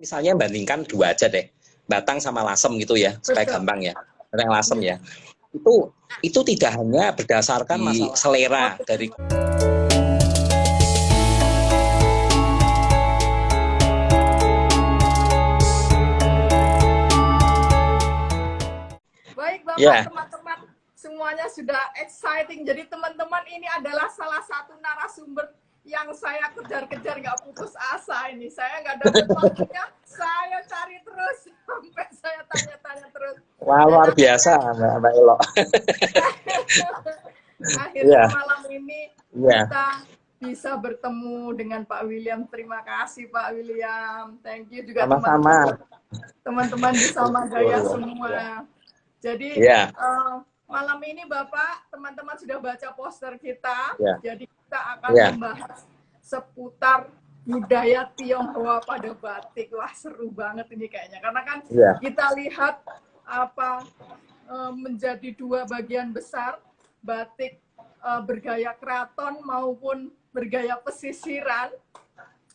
misalnya bandingkan dua aja deh, batang sama lasem gitu ya, supaya gampang ya. Yang lasem ya. Itu tidak hanya berdasarkan masalah selera dari Baik Bapak, teman-teman semuanya sudah exciting. Jadi teman-teman ini adalah salah satu narasumber yang saya kejar-kejar nggak putus asa ini. Saya nggak dapat waktunya, saya cari terus sampai saya tanya-tanya terus. Wah, luar biasa Mbak Elo. Akhirnya malam ini kita bisa bertemu dengan Pak William. Terima kasih Pak William. Thank you juga teman-teman di Samadaya semua. Jadi malam ini Bapak, teman-teman sudah baca poster kita. Jadi kita akan membahas seputar budaya Tionghoa pada batik. Wah, seru banget ini kayaknya. Karena kan kita lihat menjadi dua bagian besar, batik bergaya keraton maupun bergaya pesisiran.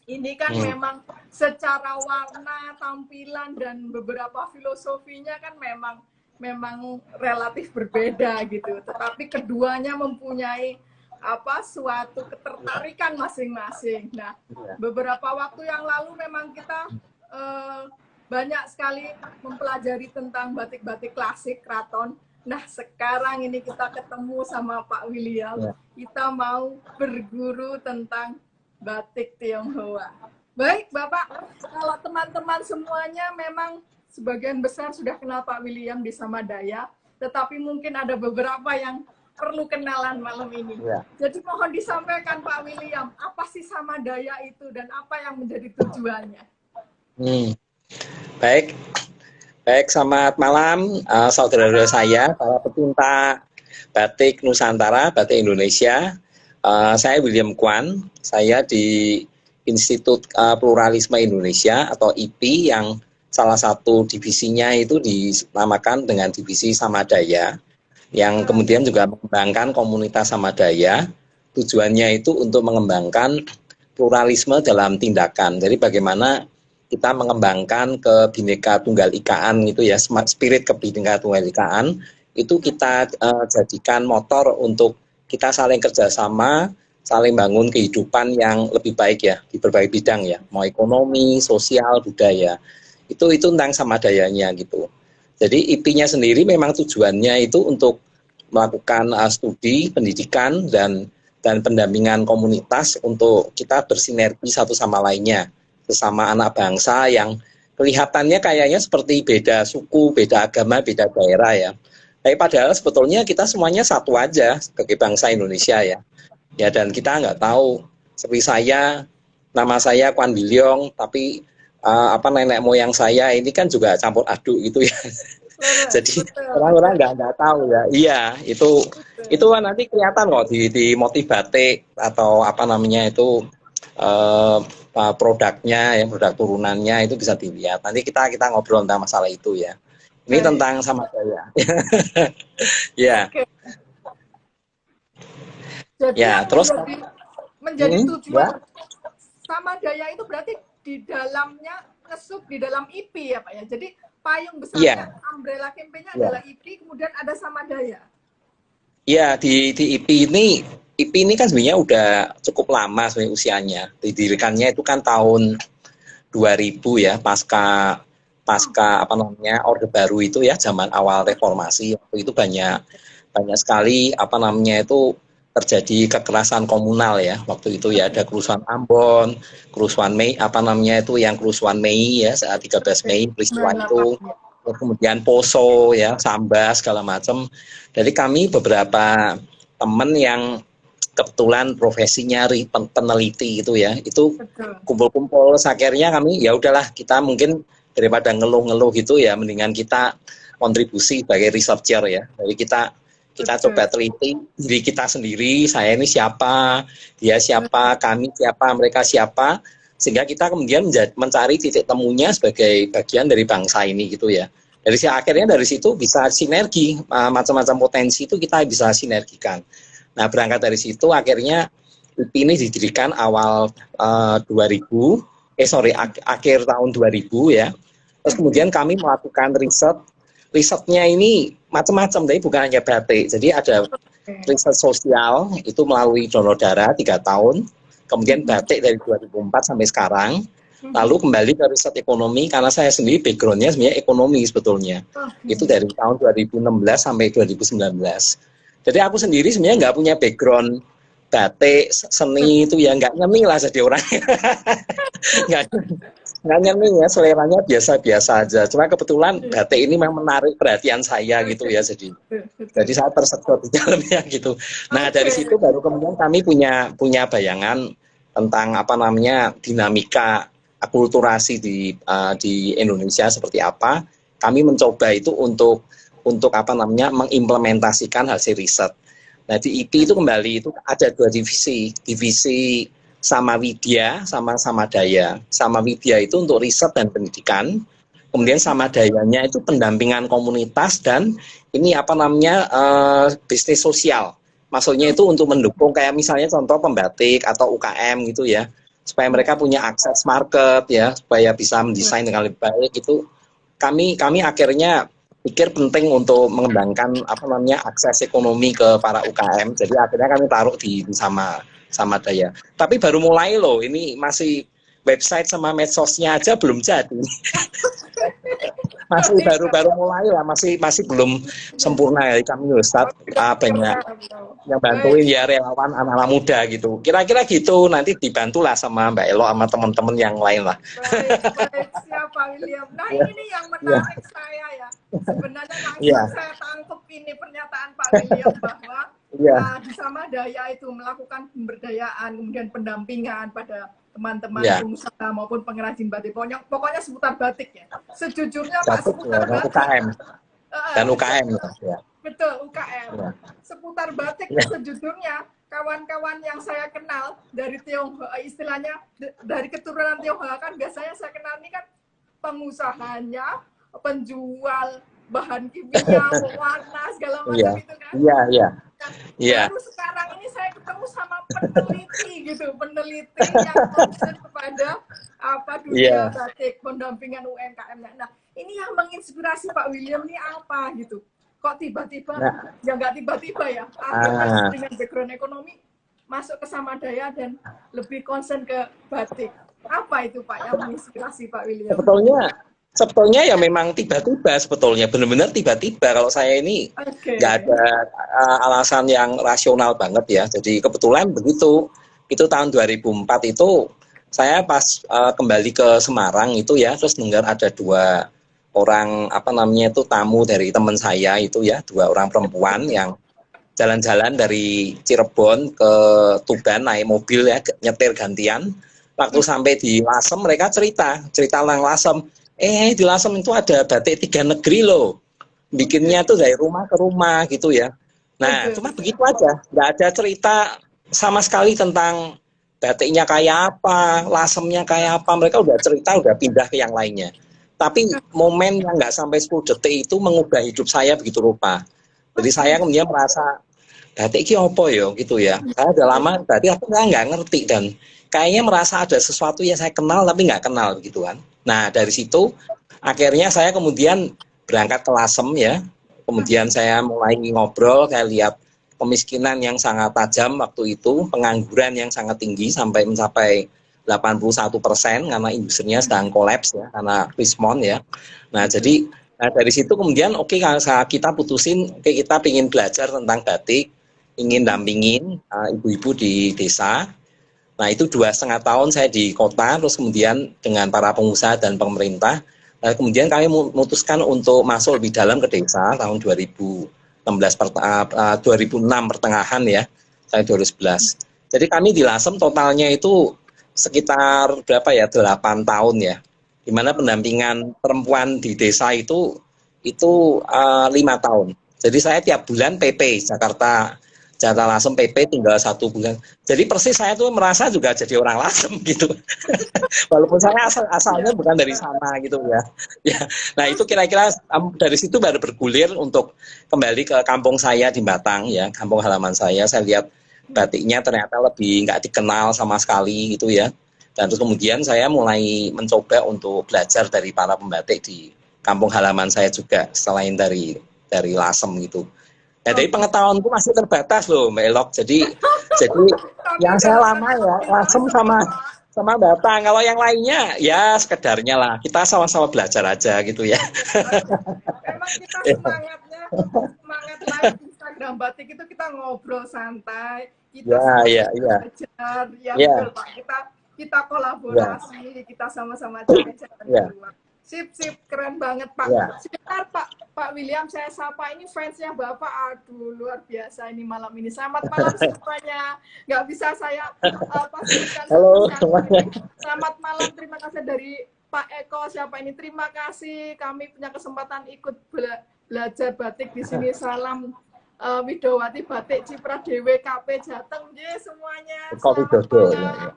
Ini kan memang secara warna, tampilan, dan beberapa filosofinya kan memang relatif berbeda gitu, tetapi keduanya mempunyai suatu ketertarikan masing-masing. Nah, beberapa waktu yang lalu memang kita banyak sekali mempelajari tentang batik-batik klasik keraton. Nah, sekarang ini kita ketemu sama Pak William, kita mau berguru tentang batik Tionghoa. Baik Bapak, kalau teman-teman semuanya memang sebagian besar sudah kenal Pak William di Samadaya, tetapi mungkin ada beberapa yang perlu kenalan malam ini. Jadi mohon disampaikan Pak William, apa sih Samadaya itu dan apa yang menjadi tujuannya? Baik, selamat malam saudara-saudara saya, para pecinta batik Nusantara, batik Indonesia. Saya William Kwan, saya di Institut Pluralisme Indonesia atau IPI yang salah satu divisinya itu dinamakan dengan divisi Samadaya, yang kemudian juga mengembangkan komunitas Samadaya. Tujuannya itu untuk mengembangkan pluralisme dalam tindakan. Jadi bagaimana kita mengembangkan kebhinneka tunggal ikaan gitu ya, spirit kebhinneka tunggal ikaan itu kita jadikan motor untuk kita saling kerjasama, saling bangun kehidupan yang lebih baik ya di berbagai bidang ya, mau ekonomi, sosial, budaya. Itu tentang Samadayanya gitu. Jadi IP-nya sendiri memang tujuannya itu untuk melakukan studi, pendidikan dan pendampingan komunitas untuk kita bersinergi satu sama lainnya, sesama anak bangsa yang kelihatannya kayaknya seperti beda suku, beda agama, beda daerah ya. Tapi padahal sebetulnya kita semuanya satu aja sebagai bangsa Indonesia ya. Ya, dan kita nggak tahu, seperti saya, nama saya Kwan William, tapi nenek moyang saya ini kan juga campur aduk gitu ya. Jadi orang-orang nggak tahu ya. Iya, itu kan nanti kelihatan kok di motif batik atau produknya ya, produk turunannya itu bisa dilihat. Nanti kita ngobrol tentang masalah itu ya. Ini tentang Samadaya. Ya. Jadi terus menjadi tujuan Samadaya itu berarti di dalamnya ngesup di dalam IP ya Pak ya. Jadi payung besarnya umbrella campaign-nya adalah IP, kemudian ada Samadaya. Iya, di IP ini kan sebenarnya udah cukup lama sebenarnya usianya. Didirikannya itu kan tahun 2000 ya, pasca Orde Baru itu ya, zaman awal reformasi. Waktu itu banyak sekali terjadi kekerasan komunal ya. Waktu itu ya ada kerusuhan Ambon, kerusuhan Mei, kerusuhan Mei ya, saat 13 Mei peristiwa itu. Kemudian Poso ya, Sambas segala macam. Jadi kami beberapa teman yang kebetulan profesinya peneliti gitu ya, itu kumpul-kumpul akhirnya kami ya udahlah, kita mungkin daripada ngeluh-ngeluh gitu ya, mendingan kita kontribusi sebagai researcher ya. Jadi kita coba teliti diri kita sendiri, saya ini siapa, dia siapa, kami siapa, mereka siapa, sehingga kita kemudian mencari titik temunya sebagai bagian dari bangsa ini gitu ya. Akhirnya dari situ bisa sinergi, macam-macam potensi itu kita bisa sinergikan. Nah, berangkat dari situ akhirnya IP ini didirikan awal 2000 akhir tahun 2000 ya. Terus kemudian kami melakukan risetnya ini macam-macam, tapi bukan hanya batik. Jadi ada riset sosial itu melalui donor darah 3 tahun, kemudian batik dari 2004 sampai sekarang, lalu kembali ke riset ekonomi karena saya sendiri backgroundnya sebenarnya ekonomi sebetulnya. Itu dari tahun 2016 sampai 2019. Jadi aku sendiri sebenarnya nggak punya background batik, seni itu ya nggak nyemi lah jadi orang. nggak nyemi ya, seleranya biasa-biasa aja. Cuma kebetulan batik ini memang menarik perhatian saya gitu ya, jadi saya tersedot di dalamnya gitu. Nah dari situ baru kemudian kami punya bayangan tentang apa namanya dinamika akulturasi di Indonesia seperti apa. Kami mencoba itu untuk apa namanya mengimplementasikan hasil riset. Nah di IP itu kembali itu ada 2 divisi Samawidya sama Samadaya. Samawidya itu untuk riset dan pendidikan, kemudian Samadayanya itu pendampingan komunitas dan ini apa namanya bisnis sosial. Maksudnya itu untuk mendukung kayak misalnya contoh pembatik atau UKM gitu ya, supaya mereka punya akses market ya, supaya bisa mendesain dengan lebih baik. Itu kami akhirnya pikir penting untuk mengembangkan apa namanya akses ekonomi ke para UKM. Jadi akhirnya kami taruh di Samadaya. Tapi baru mulai loh, ini masih website sama medsosnya aja belum jadi. Masih baru mulai lah, masih belum sempurna ya. Kami Ustadz banyak yang bantuin ya, relawan anak-anak muda gitu. Kira-kira gitu, nanti dibantulah sama Mbak Elo sama teman-teman yang lain lah. Baik, siap Pak William. Nah ini yang menarik saya ya. Sebenarnya langsung saya tangkap ini pernyataan Pak William bahwa di Samadaya itu melakukan pemberdayaan, kemudian pendampingan pada teman-teman pengusaha maupun pengrajin batik. Pokoknya seputar batik ya. Sejujurnya Pak, seputar batik. UKM. Dan UKM ya. Betul, UKM. Seputar batik sejujurnya kawan-kawan yang saya kenal dari Tionghoa, istilahnya dari keturunan Tionghoa kan biasanya saya kenal ini kan pengusahanya, penjual bahan kimia, warna segala macam itu kan. Baru sekarang ini saya ketemu sama peneliti gitu, peneliti yang concern kepada dunia batik, pendampingan UMKM. Nah, ini yang menginspirasi Pak William ini apa gitu? Kok tiba-tiba, ya nggak tiba-tiba ya, dengan background ekonomi masuk ke Samadaya dan lebih concern ke batik. Apa itu Pak yang menginspirasi Pak William? Sebetulnya ya memang tiba-tiba, sebetulnya benar-benar tiba-tiba. Kalau saya ini nggak ada alasan yang rasional banget ya. Jadi kebetulan begitu. Itu tahun 2004 itu saya pas kembali ke Semarang itu ya, terus dengar ada 2 orang apa namanya itu tamu dari teman saya itu ya, 2 orang perempuan yang jalan-jalan dari Cirebon ke Tuban naik mobil ya, nyetir gantian. Waktu sampai di Lasem mereka cerita tentang Lasem. Di Lasem itu ada batik 3 negeri loh. Bikinnya tuh dari rumah ke rumah gitu ya. Nah, cuma begitu aja. Nggak ada cerita sama sekali tentang batiknya kayak apa, Lasemnya kayak apa. Mereka udah cerita, udah pindah ke yang lainnya. Tapi momen yang nggak sampai 10 detik itu mengubah hidup saya begitu rupa. Jadi saya kemudian merasa, batik ini apa ya gitu ya. Saya udah lama, berarti aku nggak ngerti. Dan kayaknya merasa ada sesuatu yang saya kenal tapi nggak kenal gitu kan. Nah dari situ akhirnya saya kemudian berangkat ke Lasem ya, kemudian saya mulai ngobrol, saya lihat kemiskinan yang sangat tajam waktu itu, pengangguran yang sangat tinggi sampai mencapai 81% karena industrinya sedang kolaps ya, karena Rismon ya. Nah jadi dari situ kemudian kita putusin, kita ingin belajar tentang batik, ingin dampingin ibu-ibu di desa. Nah itu 2,5 tahun saya di kota, terus kemudian dengan para pengusaha dan pemerintah, kemudian kami memutuskan untuk masuk lebih dalam ke desa tahun 2006 pertengahan ya, saya 2011. Jadi kami di Lasem totalnya itu sekitar berapa ya, 8 tahun ya, di mana pendampingan perempuan di desa itu 5 tahun. Jadi saya tiap bulan PP Jakarta Lasem PP tinggal 1 bulan. Jadi persis saya tuh merasa juga jadi orang Lasem gitu. Walaupun saya asalnya bukan dari sana gitu ya. Nah itu kira-kira dari situ baru bergulir untuk kembali ke kampung saya di Batang ya, kampung halaman saya. Saya lihat batiknya ternyata lebih nggak dikenal sama sekali gitu ya. Dan terus kemudian saya mulai mencoba untuk belajar dari para pembatik di kampung halaman saya juga, selain dari Lasem gitu. Nah, dari pengetahuanku masih terbatas loh, Mbak Elok. Jadi Kami yang saya dalam lama ya Lasem sama Batang. Kalau yang lainnya ya sekedarnya lah. Kita sama-sama belajar aja gitu ya. Memang kita semangatnya semangat live Instagram batik itu kita ngobrol santai, kita Ya, ya, sama-sama ya, belajar, ya betul ya, Pak. Kita ya, kolaborasi, kita sama-sama cari jalan ya, keluar. Sip, sip, keren banget Pak. ya. Sebentar Pak William, saya sapa ini fansnya Bapak. Aduh, luar biasa ini malam ini. Selamat malam semuanya. Nggak bisa saya pastikan Halo satu-satu semuanya. ini. Selamat malam, terima kasih dari Pak Eko, siapa ini? Terima kasih kami punya kesempatan ikut belajar batik di sini. Salam Widowati Batik Cipra Dewe KP Jateng. Ye semuanya. Kopi Selamat Dodo. Ya, malam. ya.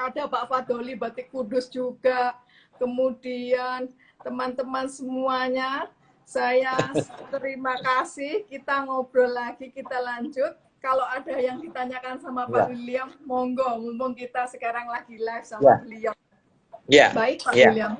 Ada Pak Fadoli Batik Kudus juga. Kemudian teman-teman semuanya, saya terima kasih. Kita ngobrol lagi, kita lanjut. Kalau ada yang ditanyakan sama Pak William, monggo. Mumpung kita sekarang lagi live sama beliau. Ya, Baik Pak ya, William.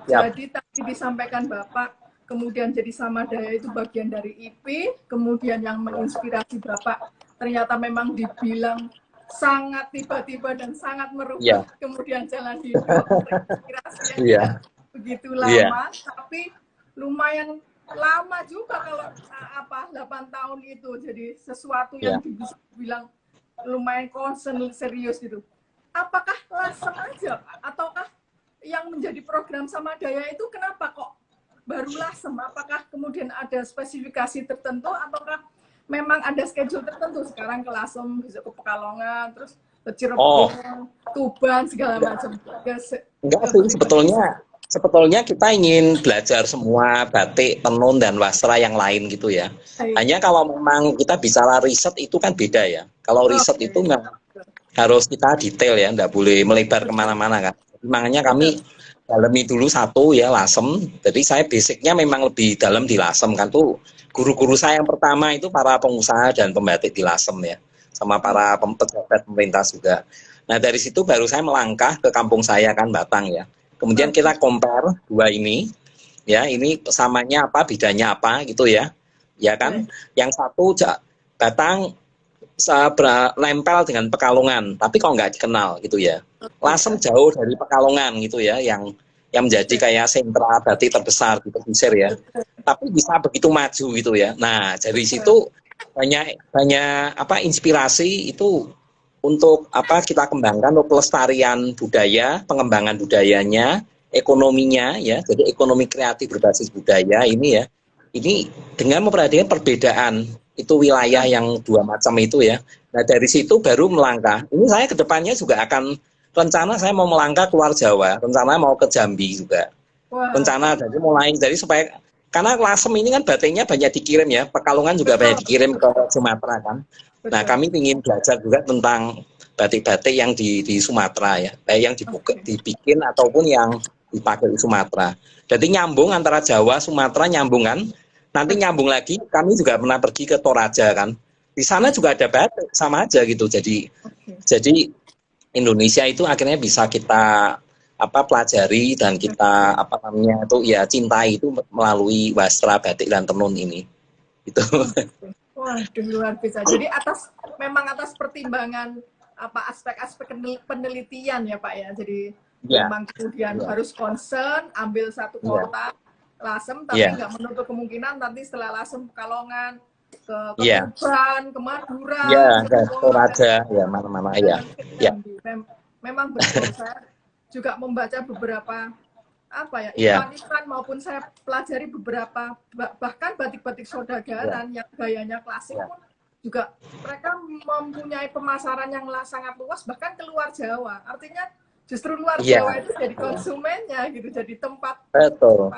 ya, Jadi tadi disampaikan Bapak, kemudian jadi Samadaya itu bagian dari IP, kemudian yang menginspirasi Bapak ternyata memang dibilang sangat tiba-tiba dan sangat merubah kemudian jalan hidup, terinspirasi yang tidak begitu lama, tapi lumayan lama juga kalau 8 tahun itu jadi sesuatu yang bisa dibilang lumayan concern serius gitu. Apakah Lasem aja Pak? Ataukah yang menjadi program Samadaya itu kenapa kok baru Lasem? Apakah kemudian ada spesifikasi tertentu ataukah memang ada schedule tertentu? Sekarang ke Lasem, bisa ke Pekalongan, terus ke Cirebon, Tuban, segala macam. Enggak sih, sebetulnya kita ingin belajar semua batik, tenun, dan wastra yang lain gitu ya. Hanya kalau memang kita bicara riset itu kan beda ya. Kalau riset itu harus kita detail ya, enggak boleh melebar kemana-mana kan. Makanya kami dalami dulu satu ya, Lasem. Jadi saya basicnya memang lebih dalam di Lasem kan tuh. Guru-guru saya yang pertama itu para pengusaha dan pembatik di Lasem ya, sama para pejabat pemerintah juga. Nah dari situ baru saya melangkah ke kampung saya kan, Batang ya. Kemudian kita compare dua ini, ya ini samanya apa, bedanya apa gitu ya, ya kan. Yang satu Batang nempel dengan Pekalongan, tapi kok nggak dikenal gitu ya. Lasem jauh dari Pekalongan gitu ya, yang menjadi kayak sentra batik terbesar di pesisir ya. Tapi bisa begitu maju gitu ya. Nah dari situ banyak apa inspirasi itu untuk apa kita kembangkan untuk pelestarian budaya, pengembangan budayanya, ekonominya ya. Jadi ekonomi kreatif berbasis budaya ini ya. Ini dengan memperhatikan perbedaan itu wilayah yang dua macam itu ya. Nah dari situ baru melangkah. Ini saya kedepannya juga akan rencana saya mau melangkah keluar Jawa, rencana mau ke Jambi juga. Rencana jadi mulai dari supaya karena Lasem ini kan batiknya banyak dikirim ya, Pekalongan juga banyak dikirim ke Sumatera kan. Nah kami ingin belajar juga tentang batik-batik yang di Sumatera ya, yang dibikin ataupun yang dipakai di Sumatera. Jadi nyambung antara Jawa, Sumatera nyambung kan. Nanti nyambung lagi, kami juga pernah pergi ke Toraja kan. Di sana juga ada batik sama aja gitu. Jadi Indonesia itu akhirnya bisa kita pelajari dan kita itu ya cintai itu melalui wastra, batik dan tenun ini. Gitu. Waduh luar biasa. Jadi memang atas pertimbangan aspek-aspek penelitian ya Pak ya. Jadi memang kemudian harus concern ambil satu kota Lasem, tapi nggak menutup kemungkinan nanti setelah Lasem Pekalongan ke Tuban, ke Madura, ke Toraja, ya mana-mana ya. Memang betul. Saya juga membaca beberapa iklan-iklan maupun saya pelajari beberapa bahkan batik-batik saudaгаran yang gayanya klasik pun juga mereka mempunyai pemasaran yang sangat luas bahkan keluar Jawa. Artinya justru luar Jawa itu jadi konsumennya gitu, jadi tempat betul.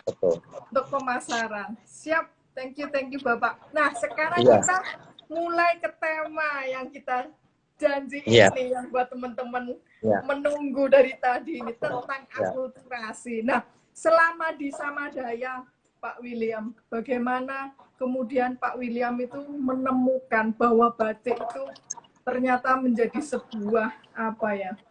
untuk pemasaran. Siap, thank you Bapak. Nah sekarang kita mulai ke tema yang kita janji ini yang buat teman-teman menunggu dari tadi ini tentang akulturasi. Nah selama di Samadaya Pak William, bagaimana kemudian Pak William itu menemukan bahwa batik itu ternyata menjadi sebuah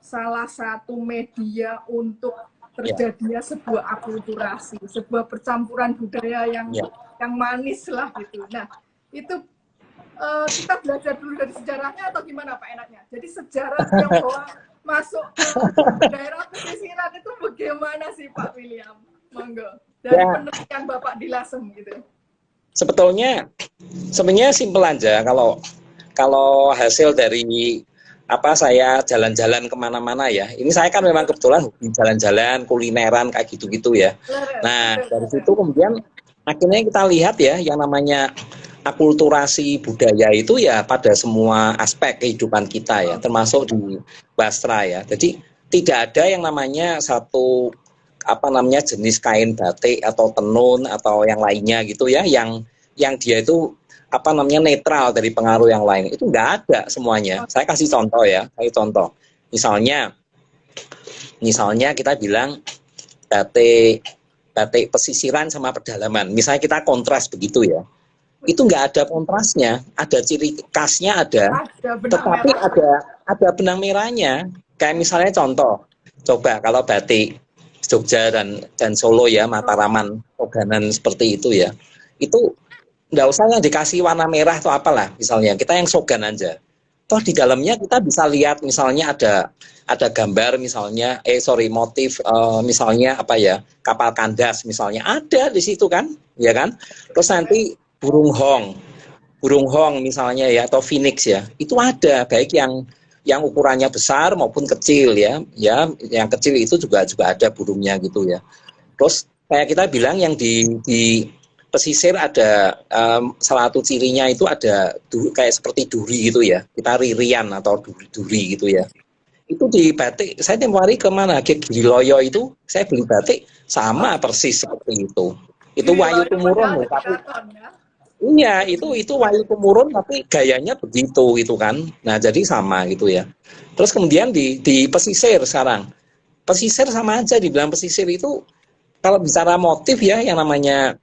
salah satu media untuk terjadinya sebuah akulturasi, sebuah percampuran budaya yang manis lah gitu. Nah, itu kita belajar dulu dari sejarahnya atau gimana Pak enaknya? Jadi sejarah Tionghoa masuk ke daerah pesisiran itu bagaimana sih Pak William? Monggo. Dari penelitian Bapak di Lasem gitu. Sebenarnya simpel aja kalau hasil dari saya jalan-jalan kemana-mana ya. Ini saya kan memang kebetulan jalan-jalan, kulineran kayak gitu-gitu ya. Nah dari situ kemudian akhirnya kita lihat ya yang namanya akulturasi budaya itu ya pada semua aspek kehidupan kita ya, termasuk di Basra ya. Jadi tidak ada yang namanya satu jenis kain batik atau tenun atau yang lainnya gitu ya, yang dia itu netral dari pengaruh yang lain. Itu nggak ada semuanya. Saya kasih contoh ya, misalnya kita bilang batik pesisiran sama pedalaman. Misalnya kita kontras begitu ya. Itu nggak ada kontrasnya, ada ciri khasnya tetapi ada benang merahnya. Kayak misalnya contoh, coba kalau batik Jogja dan Solo ya, Mataraman, Oganan seperti itu ya, itu nggak usah yang dikasih warna merah atau apalah, misalnya kita yang sogan aja. Toh di dalamnya kita bisa lihat misalnya ada gambar misalnya, motif misalnya kapal kandas misalnya, ada di situ kan, ya kan. Terus nanti burung hong misalnya ya, atau phoenix ya, itu ada baik yang ukurannya besar maupun kecil ya, yang kecil itu juga ada burungnya gitu ya. Terus kayak kita bilang yang di pesisir ada salah satu cirinya itu ada kayak seperti duri gitu ya, kita ririan atau duri gitu ya. Itu di batik, saya tempoh hari kemana, ke Gililoyo itu saya beli batik sama persis seperti itu. Itu Wahyu Tumurun loh, tapi iya, itu Wahyu Tumurun tapi gayanya begitu gitu kan. Nah, jadi sama gitu ya. Terus kemudian di pesisir sekarang. Pesisir sama aja, dibilang pesisir itu kalau bicara motif ya yang namanya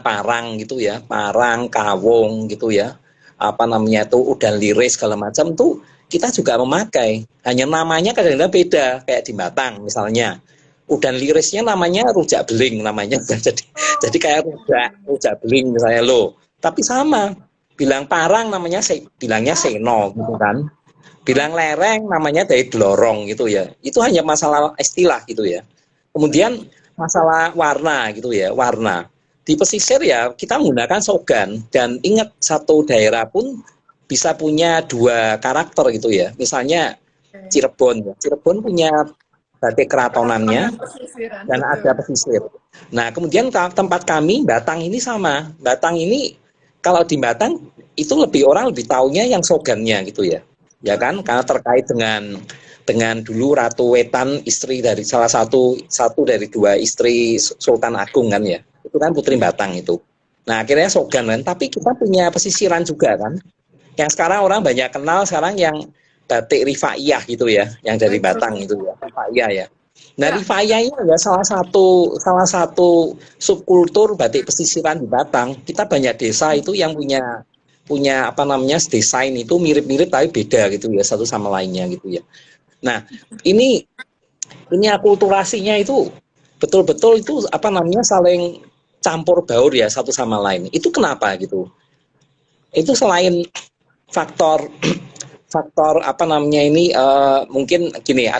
parang gitu ya, parang, kawung gitu ya. Itu udan liris segala macam tuh kita juga memakai. Hanya namanya kadang-kadang beda, kayak di Batang misalnya. Udan lirisnya namanya rujak beling namanya, jadi kayak rujak beling misalnya lo, tapi sama. Bilang parang bilangnya seno gitu kan, bilang lereng namanya dari delorong gitu ya. Itu hanya masalah istilah gitu ya. Kemudian masalah warna gitu ya, warna di pesisir ya kita menggunakan sogan, dan ingat satu daerah pun bisa punya dua karakter gitu ya. Misalnya Cirebon punya batik keratonannya dan ada pesisir. Nah, kemudian tempat kami Batang ini sama. Batang ini kalau di Batang itu orang lebih taunya yang sogannya gitu ya. Ya kan? Karena terkait dengan dulu Ratu Wetan, istri dari salah satu dari dua istri Sultan Agung kan ya. Itu kan Putri Batang itu. Nah, akhirnya sogan kan, tapi kita punya pesisiran juga kan. Yang sekarang orang banyak kenal sekarang yang batik Rifaiyah gitu ya, yang dari Batang itu ya, Rifaiyah ya. Nah, Rifaiyah ini adalah salah satu subkultur batik pesisiran di Batang. Kita banyak desa itu yang punya desain itu mirip-mirip tapi beda gitu ya, satu sama lainnya gitu ya. Nah, ini akulturasinya itu betul-betul itu saling campur baur ya satu sama lain. Itu kenapa gitu? Itu selain faktor mungkin gini ya,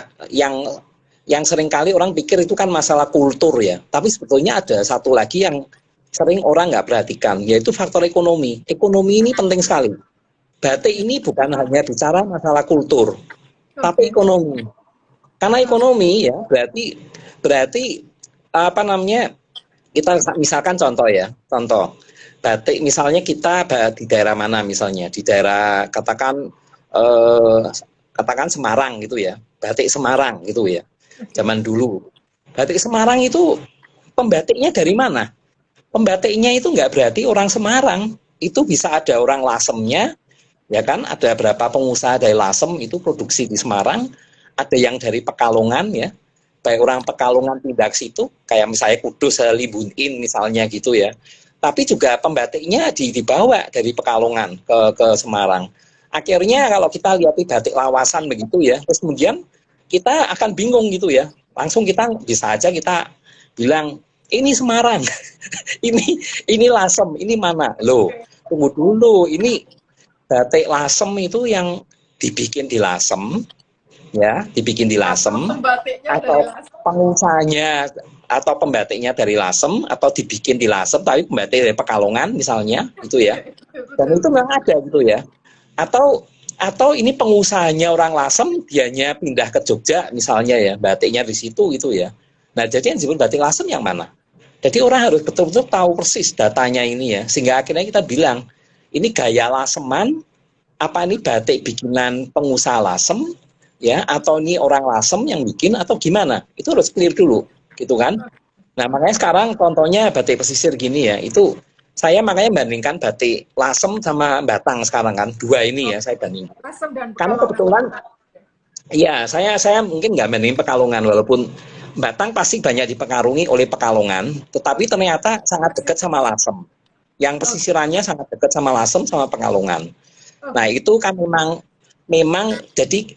yang sering kali orang pikir itu kan masalah kultur ya, tapi sebetulnya ada satu lagi yang sering orang nggak perhatikan, yaitu faktor ekonomi. Ekonomi ini penting sekali. Batik ini bukan hanya bicara masalah kultur, tapi ekonomi. Karena ekonomi ya berarti kita misalkan contoh batik misalnya kita di daerah mana, misalnya di daerah katakan Semarang gitu ya, batik Semarang gitu ya, zaman dulu batik Semarang itu pembatiknya dari mana? Pembatiknya itu nggak berarti orang Semarang, itu bisa ada orang Lasemnya ya kan, ada berapa pengusaha dari Lasem itu produksi di Semarang, ada yang dari Pekalongan ya, baik orang Pekalongan pindah ke situ, kayak misalnya Kudus, Libunin misalnya gitu ya. Tapi juga pembatiknya dibawa dari Pekalongan ke Semarang. Akhirnya kalau kita lihat di batik lawasan begitu ya, terus kemudian kita akan bingung gitu ya. Langsung kita bisa aja kita bilang ini Semarang, ini Lasem, ini mana? Loh, tunggu dulu, ini batik Lasem itu yang dibikin di Lasem, ya, dibikin di Lasem, atau pengusahanya atau pembatiknya dari Lasem, atau dibikin di Lasem tapi pembatik dari Pekalongan misalnya, itu ya. Dan itu memang ada gitu ya. Atau ini pengusahanya orang Lasem, dianya pindah ke Jogja misalnya ya, batiknya di situ gitu ya. Nah, jadi yang disebut batik Lasem yang mana? Jadi orang harus betul-betul tahu persis datanya ini ya, sehingga akhirnya kita bilang, ini gaya Laseman, apa ini batik bikinan pengusaha Lasem, ya, atau ini orang Lasem yang bikin, atau gimana? Itu harus clear dulu, gitu kan? Nah, makanya sekarang contohnya batik pesisir gini ya, itu saya makanya bandingkan batik Lasem sama Batang sekarang kan, dua ini ya saya bandingkan. Karena kebetulan, iya, saya mungkin nggak bandingin Pekalongan, walaupun Batang pasti banyak dipengaruhi oleh Pekalongan, tetapi ternyata sangat dekat sama Lasem. Yang pesisirannya sangat dekat sama Lasem sama Pekalongan. Nah, itu kan memang jadi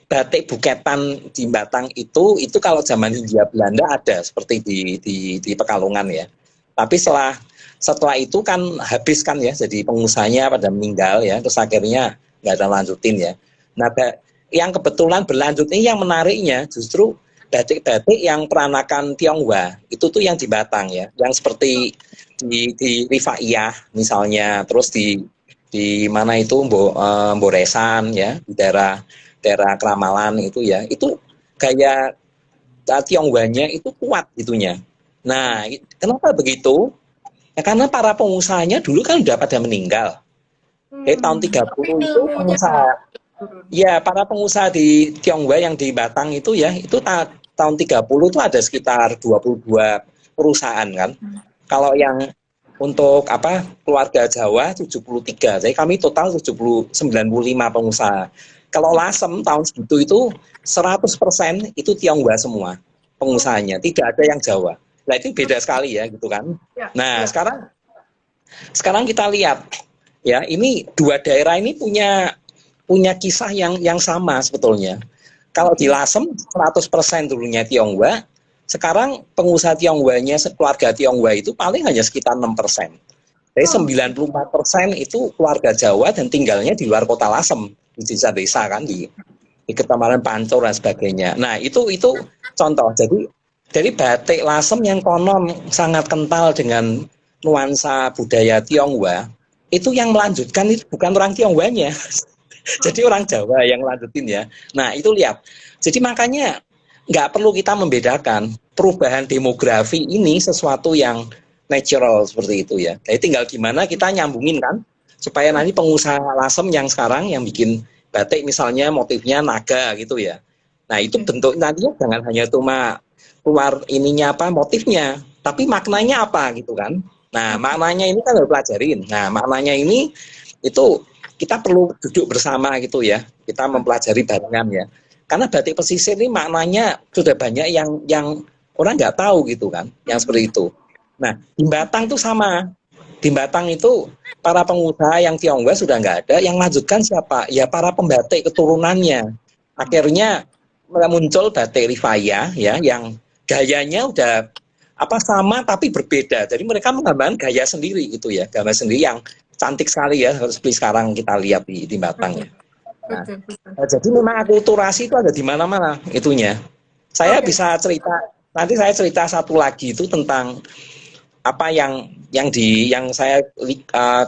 batik buketan di Batang itu kalau zaman Hindia Belanda ada seperti di Pekalongan ya. Tapi setelah itu kan habis kan ya, jadi pengusahanya pada meninggal ya, terus akhirnya nggak ada lanjutin ya. Nah, yang kebetulan berlanjut ini yang menariknya justru batik-batik yang peranakan Tionghoa itu tuh yang di Batang ya, yang seperti di Rifaiyah misalnya, terus di mana itu Mboresan ya, di daerah Kramalan itu ya, itu gaya Tionghoanya itu kuat gitunya. Nah, kenapa begitu? Ya karena para pengusahanya dulu kan udah pada meninggal. Tahun 30 itu pengusaha. Ya, para pengusaha di Tionghoa yang di Batang itu ya, itu tahun 30 itu ada sekitar 22 perusahaan kan. Kalau yang untuk keluarga Jawa 73. Jadi kami total 95 pengusaha. Kalau Lasem tahun segitu itu 100% itu Tionghoa semua pengusahanya, tidak ada yang Jawa. Nah, itu beda sekali ya gitu kan. Nah, sekarang kita lihat ya, ini dua daerah ini punya kisah yang sama sebetulnya. Kalau di Lasem 100% dulunya Tionghoa, sekarang pengusaha Tionghoanya, keluarga Tionghoa itu paling hanya sekitar 6%. Jadi 94% itu keluarga Jawa dan tinggalnya di luar kota Lasem, di desa-desa kan, di Kecamatan Pancur dan sebagainya. Nah, itu contoh. Jadi batik Lasem yang konon sangat kental dengan nuansa budaya Tionghoa, itu yang melanjutkan itu bukan orang Tionghoanya. Jadi orang Jawa yang lanjutin ya. Nah, itu lihat. Jadi makanya nggak perlu kita membedakan, perubahan demografi ini sesuatu yang natural seperti itu ya. Jadi tinggal gimana kita nyambungin kan, supaya nanti pengusaha Lasem yang sekarang yang bikin batik misalnya motifnya naga gitu ya. Nah, itu bentuk nantinya jangan hanya cuma keluar ininya motifnya, tapi maknanya apa gitu kan. Nah, maknanya ini kan harus pelajarin. Nah, maknanya ini itu kita perlu duduk bersama gitu ya, kita mempelajari barengan ya. Karena batik pesisir ini maknanya sudah banyak yang orang nggak tahu gitu kan, yang seperti itu. Nah, di Batang tuh sama. Di Batang itu para pengusaha yang Tionghoa sudah nggak ada, yang lanjutkan siapa? Ya para pembatik keturunannya. Akhirnya muncul batik Rifaiyah ya, yang gayanya udah sama tapi berbeda. Jadi mereka menggambarkan gaya sendiri gitu ya, gambar sendiri yang cantik sekali ya, seperti sekarang kita lihat di Batang ya. Nah, jadi memang akulturasi itu ada di mana-mana itunya. Saya bisa cerita, nanti saya cerita satu lagi itu tentang apa yang saya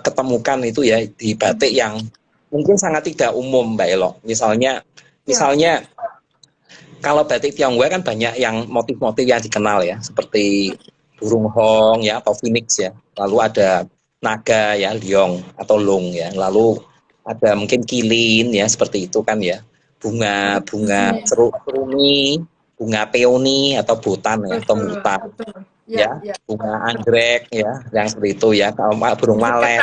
ketemukan itu ya di batik yang mungkin sangat tidak umum Mbak Elo. Misalnya kalau batik Tionghoa kan banyak yang motif-motif yang dikenal ya, seperti burung hong ya atau phoenix ya. Lalu ada naga ya, liong atau long ya. Lalu ada mungkin kilin ya, seperti itu kan ya. Bunga seruni, bunga peony atau botan ya, atau mutan. Ya, bunga anggrek ya, yang seperti itu ya. Kalau burung walet,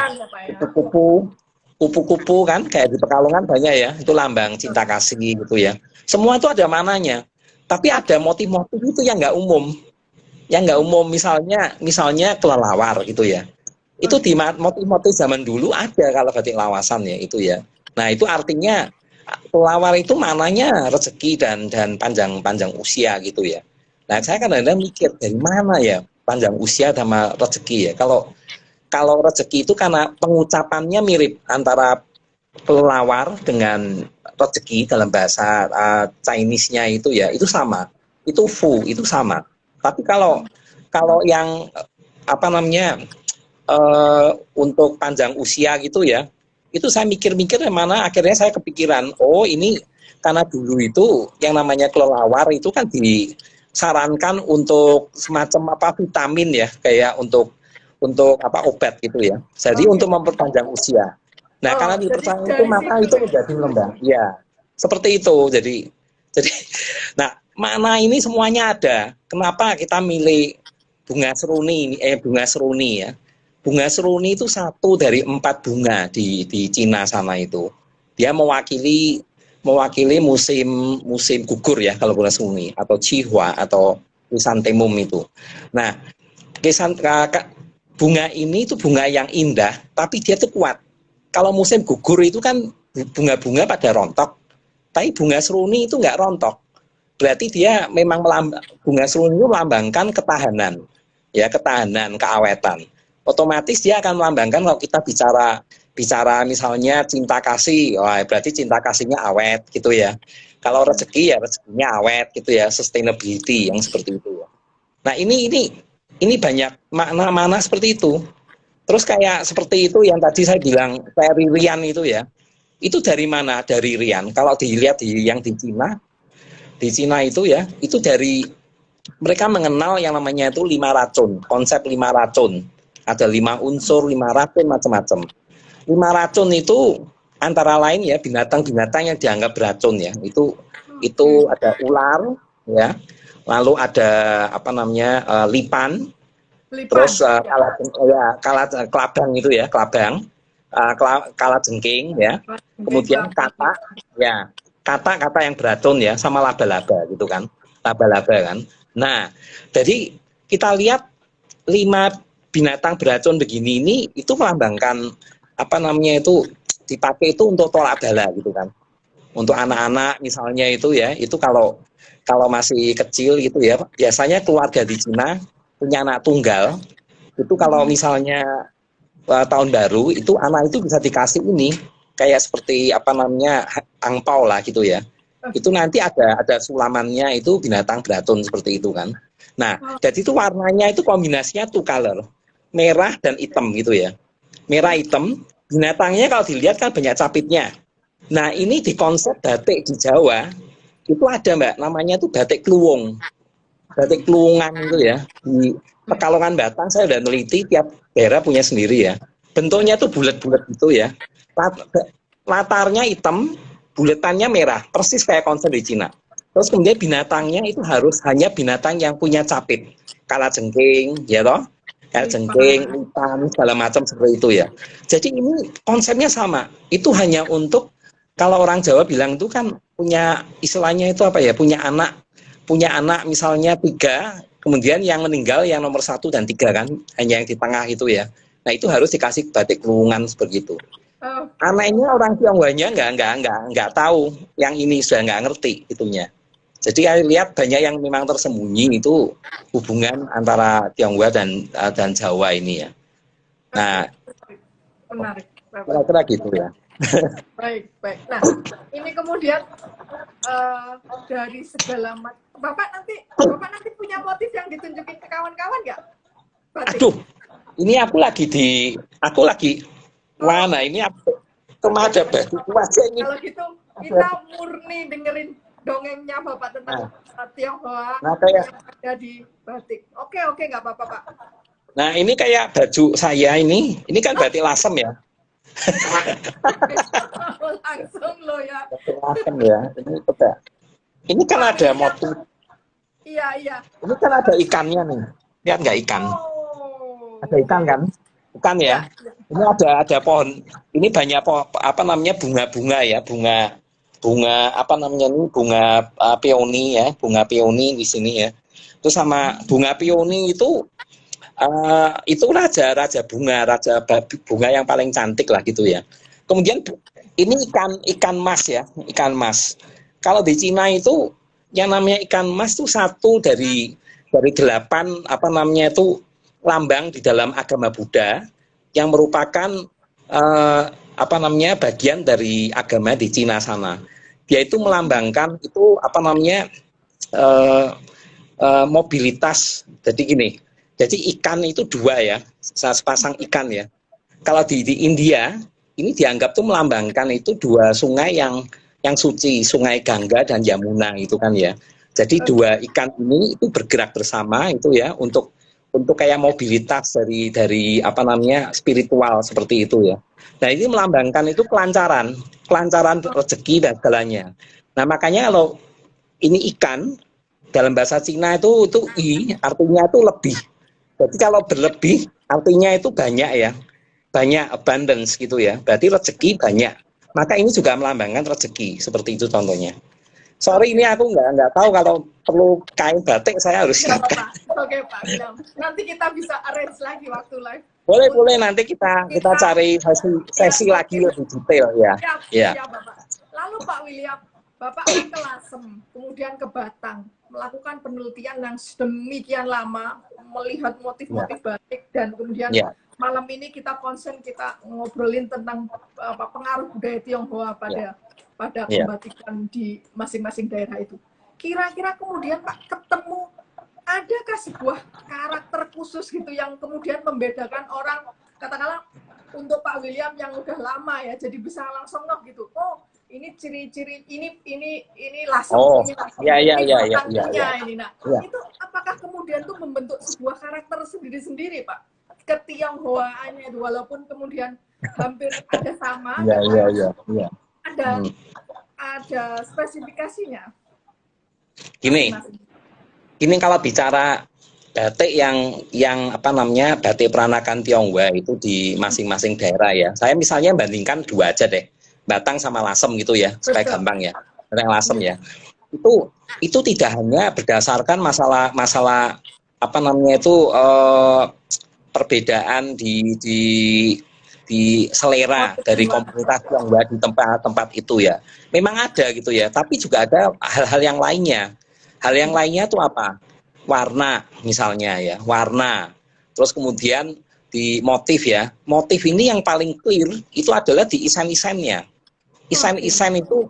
kupu-kupu kan kayak di Pekalongan banyak ya. Itu lambang cinta kasih gitu ya. Semua itu ada mananya. Tapi ada motif-motif itu yang nggak umum. Yang nggak umum misalnya kelelawar gitu ya. Itu di motif-motif zaman dulu ada kalau batik lawasan ya itu ya. Nah, itu artinya kelelawar itu maknanya rezeki dan panjang usia gitu ya. Nah, saya kadang-kadang mikir dari mana ya panjang usia sama rezeki ya. Kalau rezeki itu karena pengucapannya mirip antara kelelawar dengan rezeki dalam bahasa Chinese-nya itu ya, itu sama. Itu fu, itu sama. Tapi kalau yang apa namanya untuk panjang usia gitu ya, itu saya mikir-mikir mana akhirnya saya kepikiran, oh ini karena dulu itu yang namanya kelelawar itu kan disarankan untuk semacam apa vitamin ya, kayak untuk apa obat gitu ya. Jadi untuk memperpanjang usia. Nah, karena dipercaya itu maka itu menjadi lembah. Ya, seperti itu. Jadi nah, makna ini semuanya ada. Kenapa kita milih bunga seruni ya? Bunga seruni itu satu dari 4 bunga di Cina sana itu. Dia mewakili musim gugur ya kalau bunga seruni atau Qihua atau Chrysanthemum itu. Nah, bunga ini itu bunga yang indah, tapi dia tuh kuat. Kalau musim gugur itu kan bunga-bunga pada rontok, tapi bunga seruni itu nggak rontok. Berarti dia memang bunga seruni itu melambangkan ketahanan, ya ketahanan, keawetan. Otomatis dia akan melambangkan kalau kita bicara misalnya cinta kasih, wah berarti cinta kasihnya awet gitu ya. Kalau rezeki ya rezekinya awet gitu ya, sustainability yang seperti itu. Nah ini banyak makna-makna seperti itu. Terus kayak seperti itu yang tadi saya bilang kayak Rian itu ya, itu dari mana? Dari Rian. Kalau dilihat yang di Cina itu ya, itu dari mereka mengenal yang namanya itu 5 racun, konsep 5 racun. Ada 5 unsur, 5 racun macam-macam. 5 racun itu antara lain ya binatang-binatang yang dianggap beracun ya. Itu ada ular ya, lalu ada apa namanya lipan. Terus kelabang itu ya, kalajengking ya, kemudian kata yang beracun ya, sama laba-laba gitu kan, laba-laba kan. Nah, jadi kita lihat 5 binatang beracun begini ini itu melambangkan apa namanya itu dipakai itu untuk tolak bala gitu kan, untuk anak-anak misalnya itu ya, itu kalau masih kecil gitu ya, biasanya keluarga di Cina punya anak tunggal, itu kalau misalnya tahun baru, itu anak itu bisa dikasih ini, kayak seperti apa namanya, angpau lah gitu ya. Itu nanti ada sulamannya, itu binatang beracun seperti itu kan. Nah, jadi itu warnanya itu kombinasinya two color, merah dan hitam gitu ya. Merah hitam, binatangnya kalau dilihat kan banyak capitnya. Nah, ini di konsep batik di Jawa, itu ada Mbak, namanya itu batik kluwung. Batik Kluwungan itu ya, di Pekalongan Batang saya udah neliti, tiap daerah punya sendiri ya. Bentuknya tuh bulat-bulat gitu ya. Latarnya hitam, buletannya merah, persis kayak konsep di Cina. Terus kemudian binatangnya itu harus hanya binatang yang punya capit. Kalajengking, ya toh? Kalajengking, lipan, segala macam seperti itu ya. Jadi ini konsepnya sama. Itu hanya untuk, kalau orang Jawa bilang itu kan punya istilahnya itu apa ya, punya anak misalnya 3, kemudian yang meninggal yang nomor 1 dan 3 kan, hanya yang di tengah itu ya. Nah itu harus dikasih batik kluwungan seperti itu. Anehnya orang Tionghoanya nggak tahu, yang ini sudah nggak ngerti itunya. Jadi saya lihat banyak yang memang tersembunyi itu hubungan antara Tionghoa dan Jawa ini ya. Nah, menarik. Kira-kira gitu ya. Baik. Nah, ini kemudian dari segala Bapak nanti punya motif yang ditunjukin ke kawan-kawan nggak? Aduh, ini aku lagi mana ini aku kemana baju aja ini. Kalau gitu kita murni dengerin dongengnya Bapak tentang Tionghoa yang ada di batik. Oke, nggak apa-apa Pak. Nah ini kayak baju saya ini kan batik lasem ya. Langsung lo ya. Lasem ya. Ini kan ada motif. Iya. Ini kan ada ikannya nih. Lihat nggak ikan? Ada ikan kan? Ikan ya. Ini ada pohon. Ini banyak apa namanya bunga-bunga ya, bunga apa namanya ini, bunga peony ya, bunga peony di sini ya. Terus sama bunga peony itu raja bunga yang paling cantik lah gitu ya. Kemudian ini ikan mas ya, ikan mas. Kalau di Cina itu yang namanya ikan mas itu satu dari 8 apa namanya itu lambang di dalam agama Buddha yang merupakan apa namanya bagian dari agama di Cina sana. Dia itu melambangkan itu apa namanya eh, mobilitas. Jadi gini, jadi ikan itu dua ya, sepasang ikan ya. Kalau di India ini dianggap tuh melambangkan itu dua sungai yang suci, Sungai Gangga dan Yamuna itu kan ya. Jadi dua ikan ini itu bergerak bersama itu ya untuk kayak mobilitas dari apa namanya spiritual seperti itu ya. Nah ini melambangkan itu kelancaran rezeki dan segalanya. Nah makanya kalau ini ikan dalam bahasa Cina itu i artinya itu lebih. Jadi kalau berlebih artinya itu banyak ya, banyak abundance gitu ya. Berarti rezeki banyak. Maka ini juga melambangkan rezeki seperti itu contohnya. Sorry ini aku nggak tahu kalau perlu kain batik saya harus siapkan. Oke Pak William. Nanti kita bisa arrange lagi waktu live. Boleh nanti kita cari sesi lagi lebih detail ya. Siap, Bapak. Lalu Pak William, Bapak kan ke Lasem, kemudian ke Batang, melakukan penelitian yang sedemikian lama, melihat motif-motif batik, dan kemudian malam ini kita ngobrolin tentang pengaruh budaya Tionghoa pada pembatikan di masing-masing daerah itu. Kira-kira kemudian Pak ketemu, adakah sebuah karakter khusus gitu yang kemudian membedakan orang, katakanlah untuk Pak William yang udah lama ya, jadi bisa langsung gitu. Oh, ini ciri-ciri ini Lasem, ini Lasem. Ini. Nah, itu apakah kemudian tuh membentuk sebuah karakter sendiri-sendiri, Pak? Ketionghoaannya itu walaupun kemudian hampir ada sama, ada spesifikasinya. Ini kalau bicara batik yang apa namanya batik peranakan Tionghoa itu di masing-masing daerah ya. Saya misalnya bandingkan dua aja deh, Batang sama Lasem gitu ya, supaya gampang ya. Batang Lasem ya. Itu tidak hanya berdasarkan masalah apa namanya itu perbedaan di selera dari komunitas Tionghoa di tempat-tempat itu ya. Memang ada gitu ya, tapi juga ada hal-hal yang lainnya. Hal yang lainnya itu apa? Warna misalnya ya, warna. Terus kemudian di motif ya. Motif ini yang paling clear itu adalah di isen-isennya. Isen-isen itu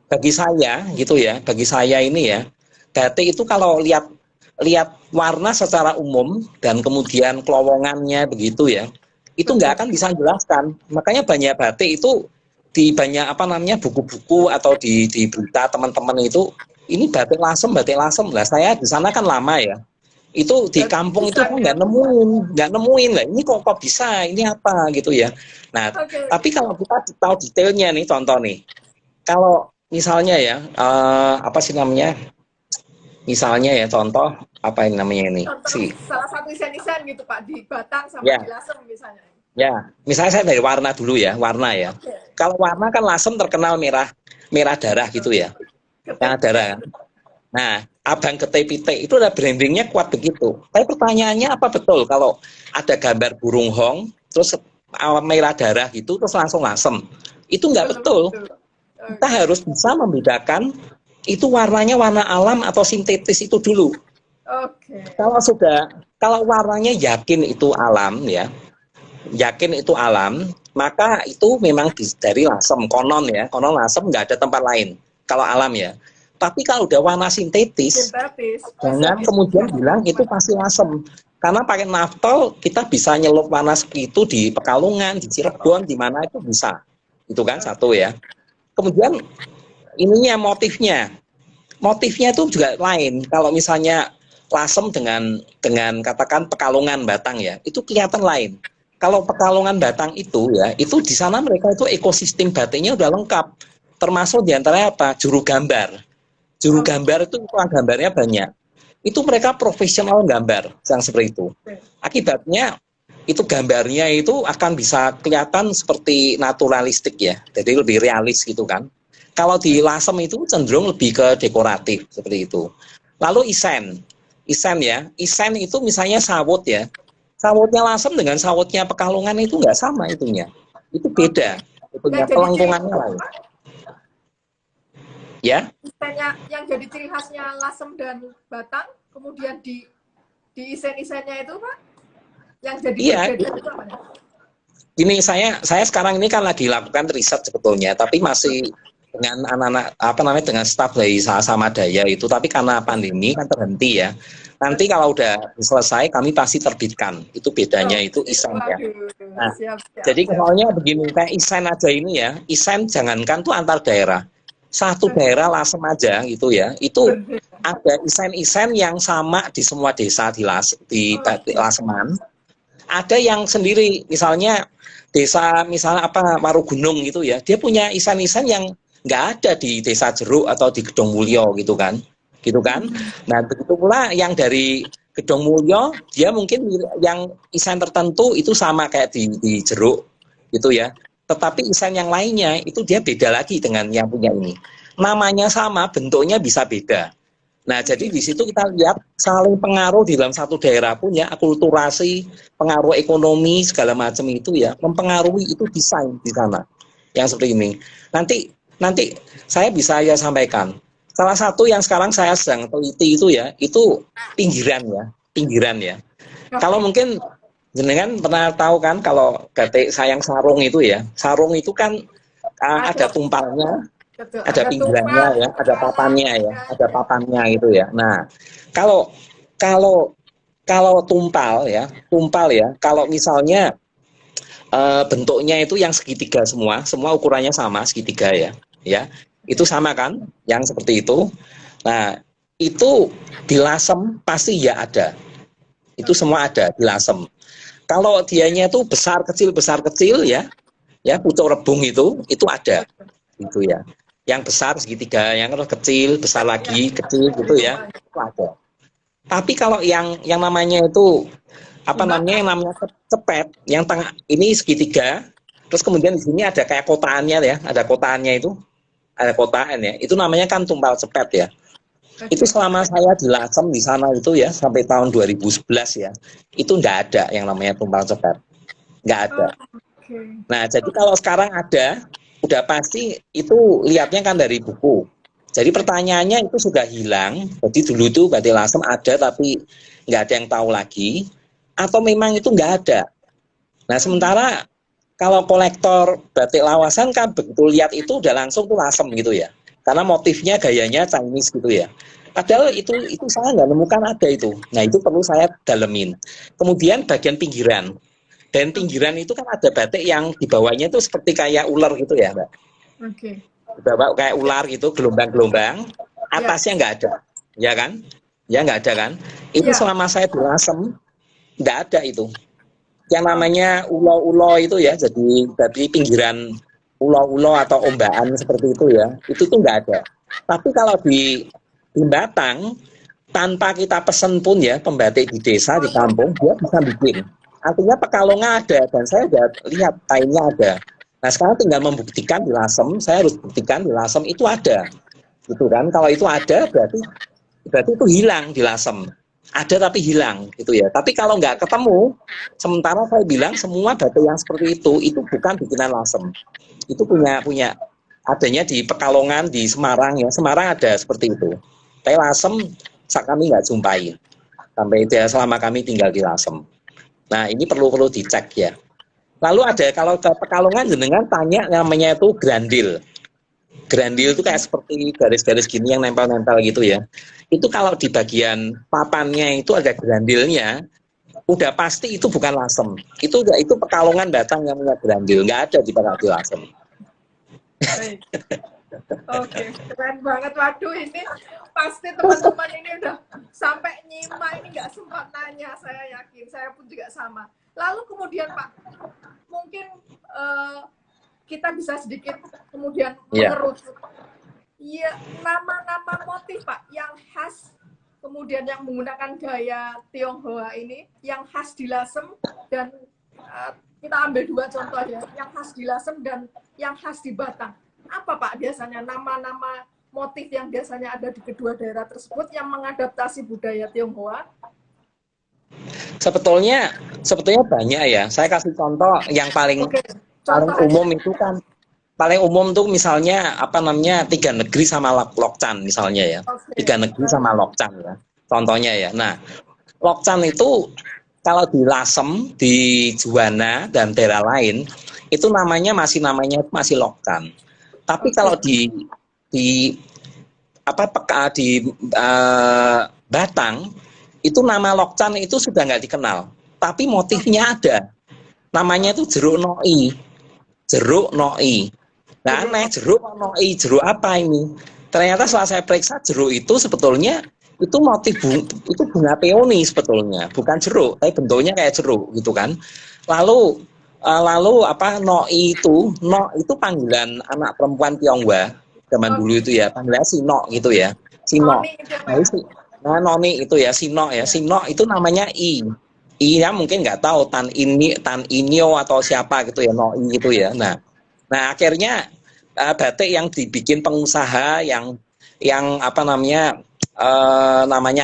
bagi saya gitu ya, bagi saya ini ya, batik itu kalau lihat warna secara umum dan kemudian kelowongannya begitu ya, itu nggak akan bisa menjelaskan. Makanya banyak batik itu di banyak apa namanya buku-buku atau di berita teman-teman itu, ini batik Lasem lah. Saya di sana kan lama ya. Itu di kampung itu aku nggak nemuin lah. Ini kok bisa? Ini apa gitu ya. Nah, tapi kalau kita tahu detailnya nih, contoh nih. Kalau misalnya ya apa sih namanya? Misalnya ya contoh apa yang namanya ini? Salah satu isen-isen gitu Pak di Batang sama di Lasem misalnya. Ya, misalnya saya dari warna dulu ya, warna ya. Kalau warna kan Lasem terkenal merah darah gitu ya. Merah darah kan. Nah, Abang Gete Pite itu ada brandingnya kuat begitu. Tapi pertanyaannya apa betul kalau ada gambar burung hong, terus merah darah gitu, terus langsung Lasem? Itu nggak betul. Kita harus bisa membedakan itu warnanya warna alam atau sintetis itu dulu. Kalau warnanya yakin itu alam ya, maka itu memang dari Lasem, konon Lasem nggak ada tempat lain kalau alam ya. Tapi kalau udah warna sintetis jangan kemudian bilang itu pasti Lasem, karena pakai naftol kita bisa nyelup warna seperti itu di Pekalongan, di Cirebon, di mana itu bisa, itu kan satu ya. Kemudian ininya motifnya itu juga lain. Kalau misalnya Lasem dengan katakan Pekalongan Batang ya, itu kelihatan lain. Kalau Pekalongan Batang itu ya, itu di sana mereka itu ekosistem batiknya udah lengkap. Termasuk diantaranya apa? Juru gambar itu gambarnya banyak. Itu mereka profesional gambar yang seperti itu. Akibatnya itu gambarnya itu akan bisa kelihatan seperti naturalistik ya, jadi lebih realis gitu kan. Kalau di Lasem itu cenderung lebih ke dekoratif seperti itu. Lalu isen itu misalnya sawut ya. Sawutnya Lasem dengan sawutnya Pekalongan itu nggak sama itunya. Itu beda. Sebetulnya Yang jadi ciri kelengkungannya lah. Ya. yang jadi ciri khasnya Lasem dan Batang, kemudian di isen-isennya itu Pak, yang jadi Iya. berbeda itu apa? Ini saya sekarang ini kan lagi lakukan riset sebetulnya, tapi masih dengan anak-anak apa namanya dengan staf dari Samadaya itu, tapi karena pandemi kan terhenti ya. Nanti kalau udah selesai kami pasti terbitkan. Itu bedanya itu isen ya. Nah, jadi soalnya begini, kayak isen aja ini ya, isen jangankan tuh antar daerah. Satu daerah Lasem aja gitu ya, itu ada isen-isen yang sama di semua desa di Laseman. Ada yang sendiri, misalnya desa misalnya apa Warugunung gitu ya, dia punya isen-isen yang nggak ada di desa Jeruk atau di Gedong Mulyo gitu kan. Nah begitu pula yang dari Gedong Mulyo, dia mungkin yang isen tertentu itu sama kayak di Jeruk gitu ya. Tetapi isen yang lainnya itu dia beda lagi dengan yang punya ini. Namanya sama, bentuknya bisa beda. Nah, jadi di situ kita lihat saling pengaruh di dalam satu daerah pun ya, akulturasi, pengaruh ekonomi segala macam itu ya, mempengaruhi itu desain di sana. Yang seperti ini. Nanti saya bisa ya sampaikan. Salah satu yang sekarang saya sedang teliti itu ya, itu pinggiran ya. Kalau mungkin jenengan pernah tahu kan kalau batik sayang sarung itu ya, sarung itu kan ada tumpalnya, ada pinggirannya ya, ada papannya gitu ya. Nah, kalau tumpal ya, kalau misalnya bentuknya itu yang segitiga semua ukurannya sama segitiga ya, itu sama kan, yang seperti itu. Nah, itu di Lasem pasti ya ada, itu semua ada di Lasem. Kalau dianya itu besar kecil ya, pucuk rebung itu ada, gitu ya. Yang besar segitiga, yang kecil, besar lagi, kecil gitu ya, itu ada. Tapi kalau yang namanya itu apa namanya, yang namanya cepet, yang tengah ini segitiga, terus kemudian di sini ada kayak kotaannya ya, ada kotaannya itu, ada kotaan ya, itu namanya kan tumpal cepet ya. Itu selama saya di Lasem di sana itu ya, sampai tahun 2011 ya, itu enggak ada yang namanya tumpal cepet, enggak ada. Nah, jadi kalau sekarang ada, udah pasti itu lihatnya kan dari buku. Jadi pertanyaannya itu sudah hilang. Jadi dulu tuh batik Lasem ada tapi nggak ada yang tahu lagi, atau memang itu nggak ada. Nah sementara kalau kolektor batik Lawasan kan begitu lihat itu udah langsung tuh Lasem gitu ya. Karena motifnya gayanya Chinese gitu ya. Padahal itu saya nggak nemukan ada itu. Nah itu perlu saya dalemin. Kemudian bagian pinggiran. Dan pinggiran itu kan ada batik yang di bawahnya itu seperti kayak ular gitu ya, Mbak. Oke. Bawa kayak ular gitu, gelombang-gelombang. Atasnya nggak ada, ya kan? Ya nggak ada kan? Itu selama saya di Lasem nggak ada itu. Yang namanya ulo-ulo itu ya, jadi pinggiran ulo-ulo atau ombaan seperti itu ya, itu tuh nggak ada. Tapi kalau di Batang, tanpa kita pesen pun ya, pembatik di desa, di kampung, dia bisa bikin. Artinya Pekalongan ada, dan saya sudah lihat kainnya ada. Nah sekarang tinggal membuktikan di Lasem, saya harus buktikan di Lasem itu ada. Gitu kan, kalau itu ada berarti itu hilang di Lasem. Ada tapi hilang gitu ya. Tapi kalau nggak ketemu, sementara saya bilang semua batik yang seperti itu bukan bikinan Lasem. Itu punya adanya di Pekalongan, di Semarang ya. Semarang ada seperti itu. Tapi Lasem kami nggak jumpai. Sampai itu ya, selama kami tinggal di Lasem. Nah ini perlu dicek ya. Lalu ada kalau ke Pekalongan jenengan tanya namanya itu grandil. Grandil itu kayak seperti garis-garis gini yang nempel-nempel gitu ya. Itu kalau di bagian papannya itu ada grandilnya, udah pasti itu bukan Lasem. Itu Pekalongan Batang yang punya grandil, nggak ada di Lasem. Oke, keren banget. Waduh, ini pasti teman-teman ini udah sampai nyimak, ini nggak sempat nanya, saya yakin. Saya pun juga sama. Lalu kemudian Pak, mungkin kita bisa sedikit kemudian mengerucut. Iya, nama-nama motif Pak yang khas, kemudian yang menggunakan gaya Tionghoa ini, yang khas di Lasem, dan kita ambil dua contoh ya, yang khas di Lasem dan yang khas di Batang. Apa Pak biasanya nama-nama motif yang biasanya ada di kedua daerah tersebut yang mengadaptasi budaya Tionghoa? Sebetulnya banyak ya. Saya kasih contoh yang paling umum itu kan paling umum tuh misalnya apa namanya tiga negeri sama lokcan misalnya ya. Oke. Tiga negeri sama lokcan ya. Contohnya ya. Nah, lokcan itu kalau di Lasem, di Juwana dan daerah lain itu namanya masih lokcan. Tapi kalau Oke. di apa peka di Batang itu nama lokcan itu sudah nggak dikenal. Tapi motifnya ada. Namanya itu jeruk noi. Jeruk noi. Nah Jeruk aneh, jeruk noi, jeruk apa ini? Ternyata setelah saya periksa jeruk itu sebetulnya itu motif itu bunga peoni sebetulnya, bukan jeruk, tapi bentuknya kayak jeruk gitu kan. Lalu apa no itu panggilan anak perempuan Tionghoa zaman dulu Oke. itu ya, panggilannya Sino gitu ya, Sino. Noni itu ya, Pak Nah, ya? nah noni itu ya Sino ya, Ya. Sino itu namanya I ya mungkin nggak tahu Tan Inyo atau siapa gitu ya, no gitu ya. Nah akhirnya batik yang dibikin pengusaha yang apa namanya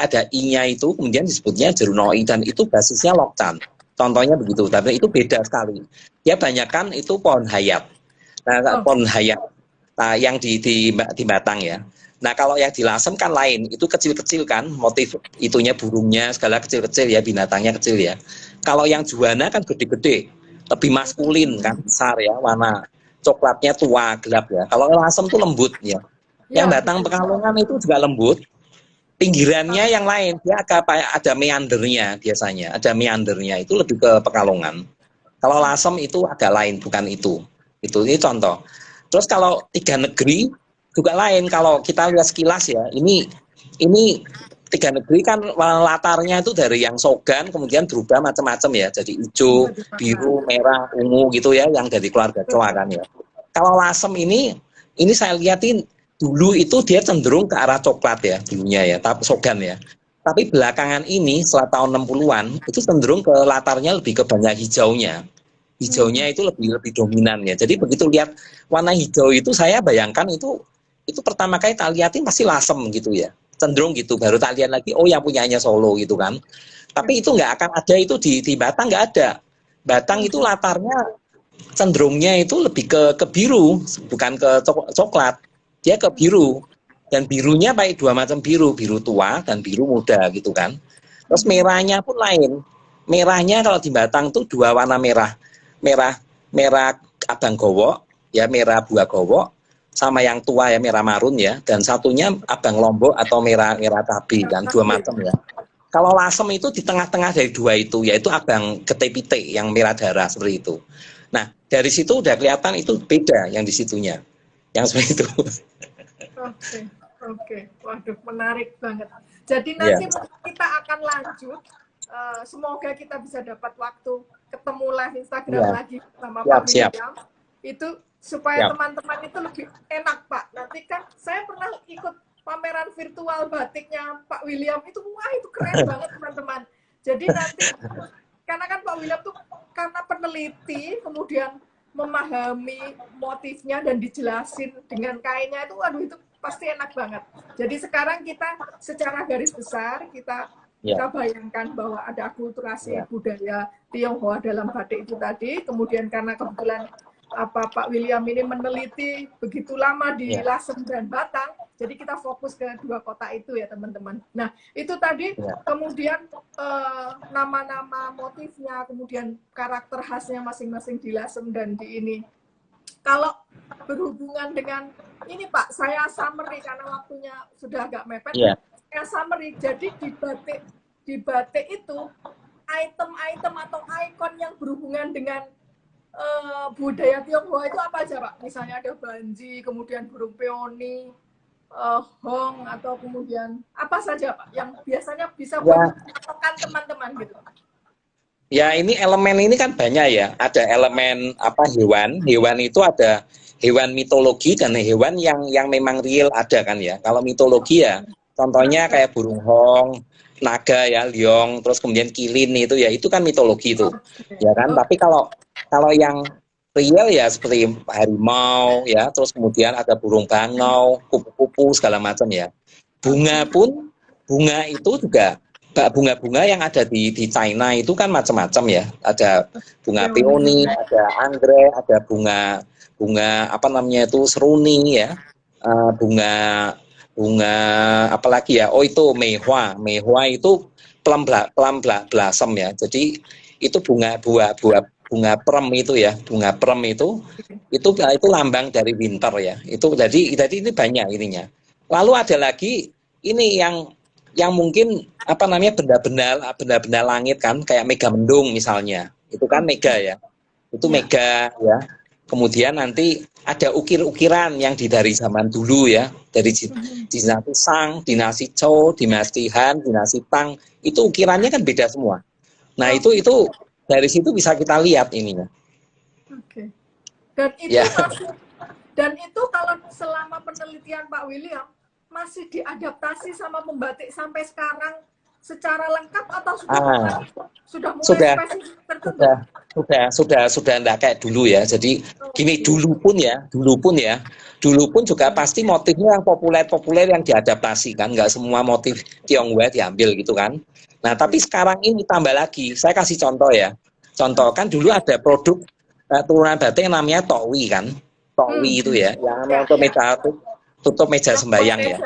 ada i-nya itu kemudian disebutnya jerunoi dan itu basisnya lokcan. Contohnya begitu, tapi itu beda sekali. Dia banyakkan itu pohon hayat. Nah, Oh, pohon hayat yang di Batang ya. Nah, kalau yang di Lasem kan lain, itu kecil-kecil kan, motif itunya burungnya segala kecil-kecil ya, binatangnya kecil ya. Kalau yang Juwana kan gede-gede, lebih maskulin kan, besar ya, warna coklatnya tua, gelap ya. Kalau Lasem tuh lembut ya. Yang ya Batang betul. Pekalongan itu juga lembut, pinggirannya yang lain, dia agak ada meandernya biasanya, ada meandernya, itu lebih ke Pekalongan. Kalau Lasem itu agak lain, bukan itu. Ini contoh. Terus kalau tiga negeri juga lain. Kalau kita lihat sekilas ya, ini tiga negeri kan latarnya itu dari yang Sogan kemudian berubah macam-macam ya. Jadi hijau, Jadi mata. biru, merah, ungu gitu ya, yang dari keluarga Coa kan ya. Kalau Lasem ini saya lihatin dulu itu dia cenderung ke arah coklat ya dulunya ya, tapi Sogan ya. Tapi belakangan ini setelah tahun 60-an itu cenderung ke latarnya lebih ke banyak hijaunya. Hijaunya Hmm. itu lebih dominan ya. Jadi begitu lihat warna hijau itu saya bayangkan itu pertama kali tak liatin pasti Lasem gitu ya. Cenderung gitu. Baru tak lihat lagi oh yang punyanya Solo gitu kan. Ya. Tapi itu nggak akan ada itu di Batang nggak ada. Batang itu Hmm. latarnya cenderungnya itu lebih ke biru, bukan ke coklat. Dia ke biru. Dan birunya baik dua macam biru, biru tua dan biru muda gitu kan. Terus Hmm. merahnya pun lain. Merahnya kalau di Batang tuh dua warna merah. Merah abang gowo ya, merah buah gowo sama yang tua ya merah marun ya, dan satunya abang lombok atau merah merah cabai kan, dua Oke. macam ya. Kalau Lasem itu di tengah-tengah dari dua itu, yaitu abang gete-pite yang merah darah seperti itu. Nah dari situ udah kelihatan itu beda yang di situnya, yang seperti itu. Oke, oke. Waduh, menarik banget. Jadi Ya, nanti kita akan lanjut. Semoga kita bisa dapat waktu ketemu live Instagram ya, lagi sama siap, Pak siap, William. Itu supaya siap. teman-teman itu lebih enak, Pak. Nanti kan saya pernah ikut pameran virtual batiknya Pak William itu, wah itu keren banget teman-teman. Jadi nanti karena kan Pak William tuh karena peneliti, kemudian memahami motifnya dan dijelasin dengan kainnya itu, waduh itu pasti enak banget. Jadi sekarang kita secara garis besar kita Ya, bayangkan bahwa ada akulturasi ya, budaya Tionghoa dalam batik itu tadi. Kemudian karena kebetulan Pak William ini meneliti begitu lama di ya, Lasem dan Batang, jadi kita fokus ke dua kota itu ya teman-teman. Nah itu tadi ya, kemudian nama-nama motifnya, kemudian karakter khasnya masing-masing di Lasem dan di ini. Kalau berhubungan dengan ini Pak, saya summary karena waktunya sudah agak mepet. ya. Saya summary, jadi di batik itu item-item atau ikon yang berhubungan dengan budaya Tionghoa itu apa aja Pak? Misalnya ada banji, kemudian burung peoni, hong, atau kemudian apa saja Pak yang biasanya bisa buat Ya, patokan teman-teman gitu. ya ini elemen ini kan banyak ya. Ada elemen apa hewan. Hewan itu ada hewan mitologi dan hewan yang memang real ada kan ya. Kalau mitologi ya contohnya Naga. kayak burung hong, naga ya, liong, terus kemudian kilin itu kan mitologi itu. Oke. Ya kan? Tapi Oke. kalau yang real ya seperti harimau ya, terus kemudian ada burung bangau, kupu-kupu segala macam ya. Bunga pun bunga itu juga bunga-bunga yang ada di China itu kan macam-macam ya. Ada bunga peony, ada anggrek, ada bunga apa namanya itu seruni ya. Bunga apalagi ya? Oh itu mehua. Mehua itu plum blossom ya. Jadi itu bunga prem itu ya. Bunga prem itu lambang dari winter ya. Itu jadi ini banyak ininya. Lalu ada lagi ini yang mungkin apa namanya benda-benda langit kan kayak mega mendung misalnya. Itu kan mega ya. Itu mega ya. Kemudian nanti ada ukir-ukiran yang dari zaman dulu ya, dari dinasti Shang, dinasti Zhou, dinasti Han, dinasti Tang, itu ukirannya kan beda semua. Nah, itu dari situ bisa kita lihat ininya. Oke. Dan itu ya. Dan itu kalau selama penelitian Pak William masih diadaptasi sama pembatik sampai sekarang secara lengkap atau sudah mulai spesifik tertentu? Sudah enggak kayak dulu ya. Jadi gini, dulu pun juga pasti motifnya yang populer yang diadaptasi kan, nggak semua motif Tionghoa diambil gitu kan. Nah, tapi sekarang ini tambah lagi. Saya kasih contoh ya. Contoh kan dulu ada produk turunan batik yang namanya Tokwi kan. Tokwi itu ya, yang untuk tutup meja sembahyang ya.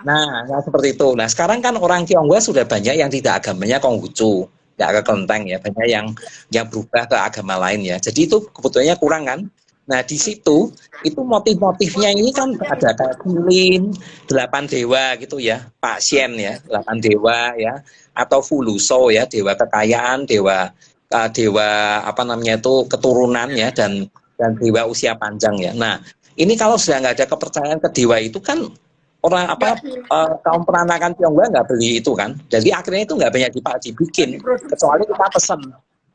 Nah, seperti itu. Nah, sekarang kan orang Tionghoa sudah banyak yang tidak agamanya Konghucu, tidak ke kelenteng ya, banyak yang berubah ke agama lain ya. Jadi itu kebutuhannya kurang kan. Nah, di situ itu motif-motifnya ini kan ada kayak Kulin, 8 dewa gitu ya, Pak Xian ya, 8 dewa ya, atau Fuluso ya, dewa kekayaan, dewa apa namanya itu keturunan ya, dan dewa usia panjang ya. Nah, ini kalau sudah nggak ada kepercayaan ke dewa itu kan orang kaum peranakan Tionghoa nggak beli itu kan. Jadi akhirnya itu nggak banyak dibikin, kecuali kita pesen.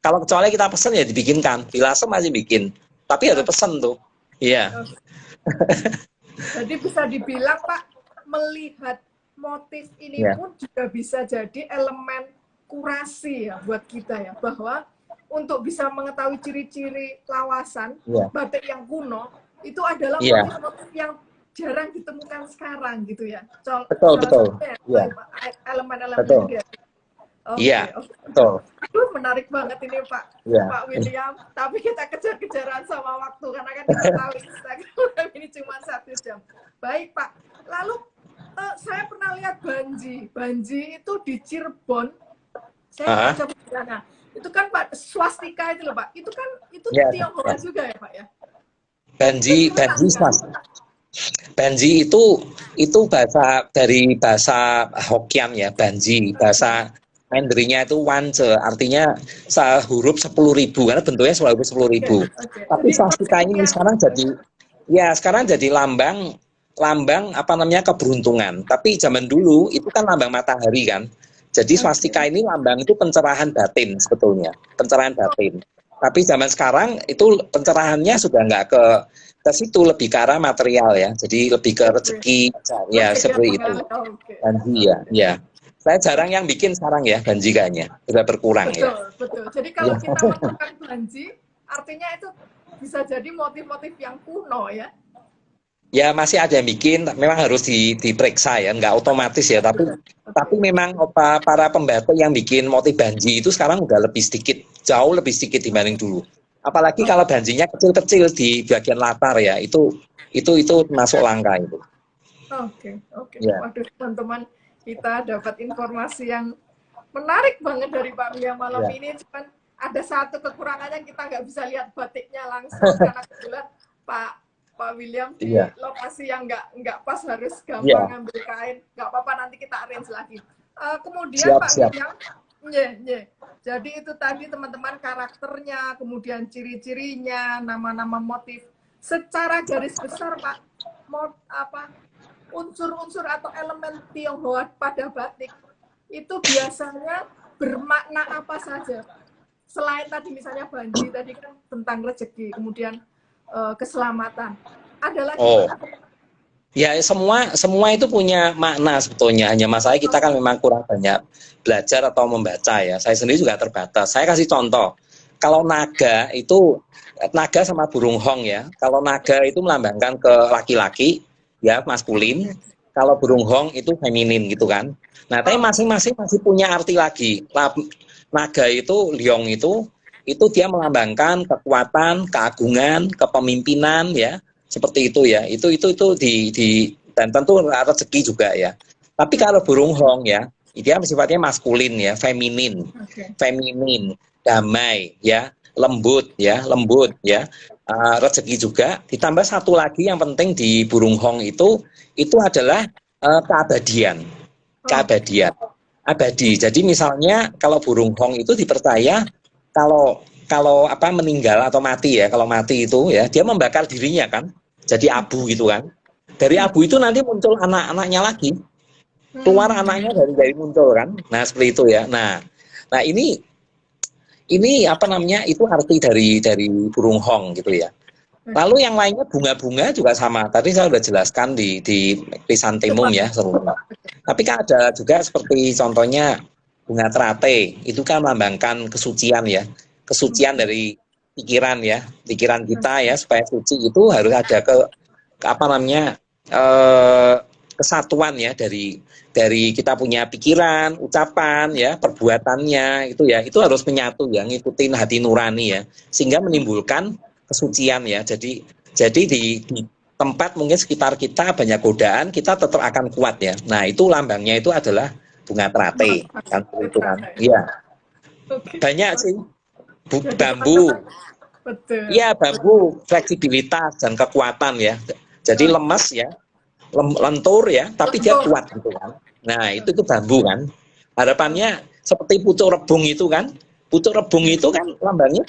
Kalau kecuali kita pesen ya dibikinkan. Bilasem masih bikin, tapi harus pesen tuh. Iya. Jadi bisa dibilang Pak, melihat motif ini pun juga bisa jadi elemen kurasi ya buat kita ya, bahwa untuk bisa mengetahui ciri-ciri lawasan batik yang kuno itu adalah motif-motif yang jarang ditemukan sekarang gitu ya. Betul. Elemen-elemen dia. Iya, betul. Aduh, menarik banget ini Pak William. Tapi kita kejar-kejaran sama waktu karena kan kita tahu Instagram ini cuma 1 jam. Baik Pak. Lalu saya pernah lihat Banji itu di Cirebon. Saya baca bukunya. Itu kan Pak swastika itu loh Pak. Itu kan Tionghoa juga ya Pak ya. Banji itu dari bahasa Hokkien ya, Banji. Bahasa Mandarinnya itu Wance, artinya huruf 10.000 karena bentuknya huruf 10.000. Tapi swastika ini sekarang jadi lambang apa namanya keberuntungan. Tapi zaman dulu itu kan lambang matahari kan. Jadi swastika ini lambang itu pencerahan batin sebetulnya, pencerahan batin. Tapi zaman sekarang itu pencerahannya sudah nggak ke situ, lebih ke arah material ya. Jadi lebih ke rezeki ya, seperti itu. Banji ya. Saya jarang yang bikin sekarang ya Banji kayaknya. Sudah berkurang ya. Betul. Jadi kalau kita lakukan Banji, artinya itu bisa jadi motif-motif yang kuno ya. Ya masih ada yang bikin, memang harus diperiksa ya, nggak otomatis ya. Tapi memang para pembatik yang bikin motif Banji itu sekarang udah jauh lebih sedikit dibanding dulu. Apalagi kalau Banjinya kecil-kecil di bagian latar ya, itu masuk langka itu. Oke. Ya. Waduh teman-teman, kita dapat informasi yang menarik banget dari Pak William malam ini. Cuman ada satu kekurangannya, kita nggak bisa lihat batiknya langsung karena kebetulan Pak William di lokasi yang nggak pas, harus gampang ngambil kain. Nggak apa-apa, nanti kita arrange lagi. Kemudian Pak William, jadi itu tadi teman-teman karakternya, kemudian ciri-cirinya, nama-nama motif. Secara garis besar Pak, unsur-unsur atau elemen Tionghoa pada batik itu biasanya bermakna apa saja? Selain tadi misalnya Banji tadi kan tentang rezeki, kemudian keselamatan. Ada lagi? Ya, semua itu punya makna sebetulnya. Hanya masalahnya kita kan memang kurang banyak belajar atau membaca ya. Saya sendiri juga terbatas. Saya kasih contoh. Kalau naga sama burung hong ya. Kalau naga itu melambangkan ke laki-laki ya, maskulin. kalau burung hong itu feminin gitu kan. Nah, tapi masing-masing masih punya arti lagi. Naga itu, liong itu dia melambangkan kekuatan, keagungan, kepemimpinan ya, seperti itu ya. Itu dan tentu rezeki juga ya. Tapi kalau burung hong ya, dia sifatnya maskulin ya, feminin, damai ya, lembut ya, rezeki juga. Ditambah satu lagi yang penting di burung hong itu adalah keabadian, abadi. Jadi misalnya kalau burung hong itu dipercaya kalau apa meninggal atau mati ya, kalau mati itu ya dia membakar dirinya kan, jadi abu gitu kan. Dari abu itu nanti muncul anak-anaknya lagi, keluar anaknya dari muncul kan. Nah seperti itu ya. Nah ini apa namanya, itu arti dari burung hong gitu ya. Lalu yang lainnya bunga-bunga juga sama. Tadi saya sudah jelaskan di chrysanthemum ya semua. Tapi kan ada juga seperti contohnya bunga teratai, itu kan melambangkan kesucian ya, kesucian dari pikiran ya, pikiran kita ya, supaya suci itu harus ada apa namanya kesatuan ya dari kita punya pikiran, ucapan ya, perbuatannya itu ya, itu harus menyatu ya, ngikutin hati nurani ya, sehingga menimbulkan kesucian ya. Jadi di tempat mungkin sekitar kita banyak godaan, kita tetap akan kuat ya. Nah itu lambangnya itu adalah bunga teratai kan, itu kan. Iya. Banyak sih. Bambu. Iya, bambu fleksibilitas dan kekuatan ya. Jadi lemas ya, lentur ya, tapi dia kuat gitu kan. Nah itu bambu kan. Harapannya seperti pucuk rebung itu kan. Pucuk rebung itu kan lambangnya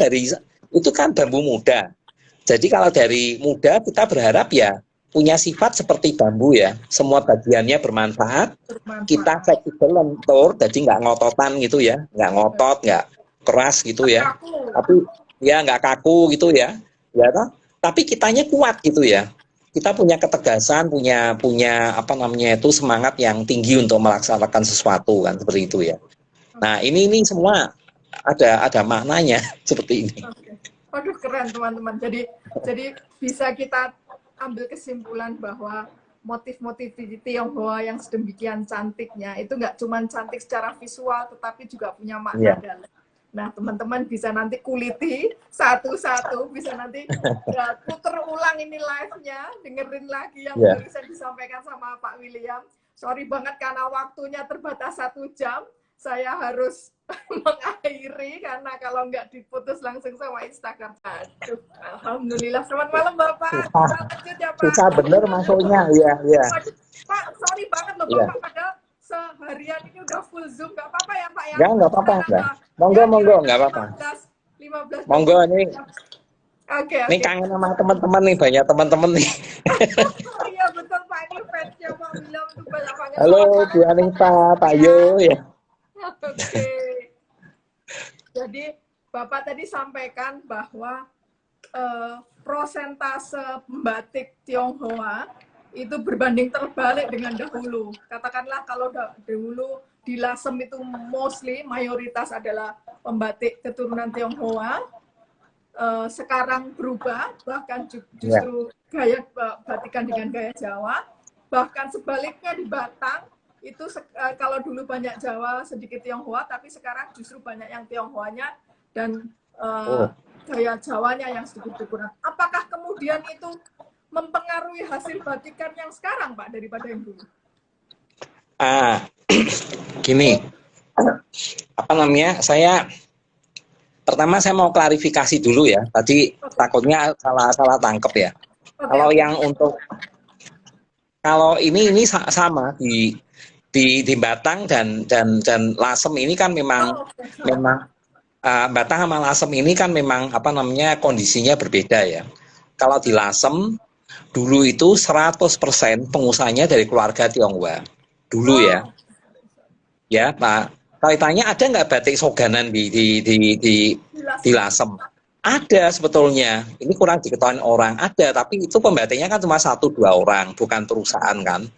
itu kan bambu muda. Jadi kalau dari muda kita berharap ya punya sifat seperti bambu ya, semua bagiannya bermanfaat. Kita fleksibel, lentur, jadi nggak ngototan gitu ya, nggak ngotot, nggak keras gitu ya, tapi ya nggak kaku gitu ya, tapi kitanya kuat gitu ya. Kita punya ketegasan, punya apa namanya itu, semangat yang tinggi untuk melaksanakan sesuatu kan, seperti itu ya. Nah ini semua ada maknanya seperti ini. Waduh keren teman-teman. Jadi bisa kita ambil kesimpulan bahwa motif-motif di Tionghoa yang sedemikian cantiknya itu nggak cuma cantik secara visual, tetapi juga punya makna dalam. Nah teman-teman bisa nanti kuliti satu-satu, bisa nanti puter ulang ini live-nya, dengerin lagi yang barusan disampaikan sama Pak William. Sorry banget karena waktunya terbatas 1 jam. Saya harus mengakhiri karena kalau nggak diputus langsung sama Instagram. Aduh, alhamdulillah. Selamat malam Bapak. Lanjut ya Pak. Susah bener masuknya, iya. Pak, sorry banget loh Bapak, padahal seharian ini udah full Zoom. Nggak apa-apa ya Pak ya? Nggak apa-apa. Monggo, nggak apa-apa. 15 monggo ini. Oke. Ini kangen sama teman-teman nih, banyak teman-teman nih. Iya betul Pak, ini fansnya Pak William itu banyak banget. Halo Bu Anita, Pak Yo ya. Oke. Jadi Bapak tadi sampaikan bahwa prosentase pembatik Tionghoa itu berbanding terbalik dengan dahulu. Katakanlah kalau dahulu di Lasem itu mostly mayoritas adalah pembatik keturunan Tionghoa. Sekarang berubah, bahkan justru gaya batikan dengan gaya Jawa. Bahkan sebaliknya di Batang itu kalau dulu banyak Jawa, sedikit Tionghoa, tapi sekarang justru banyak yang Tionghoanya dan gaya Jawanya yang sedikit kurang. Apakah kemudian itu mempengaruhi hasil batikan yang sekarang, Pak, daripada yang dulu? Gini, apa namanya? Pertama saya mau klarifikasi dulu ya. Tadi takutnya salah tangkep ya. Kalau yang kalau ini sama di Batang dan Lasem ini kan memang Batang sama Lasem ini kan memang apa namanya kondisinya berbeda ya. Kalau di Lasem dulu itu 100% pengusahanya dari keluarga Tionghoa dulu ya. Ya Pak. Kalau ditanya ada nggak batik soganan di Lasem? Ada sebetulnya. Ini kurang diketahui orang. Ada, tapi itu pembatiknya kan cuma 1-2 orang, bukan perusahaan kan.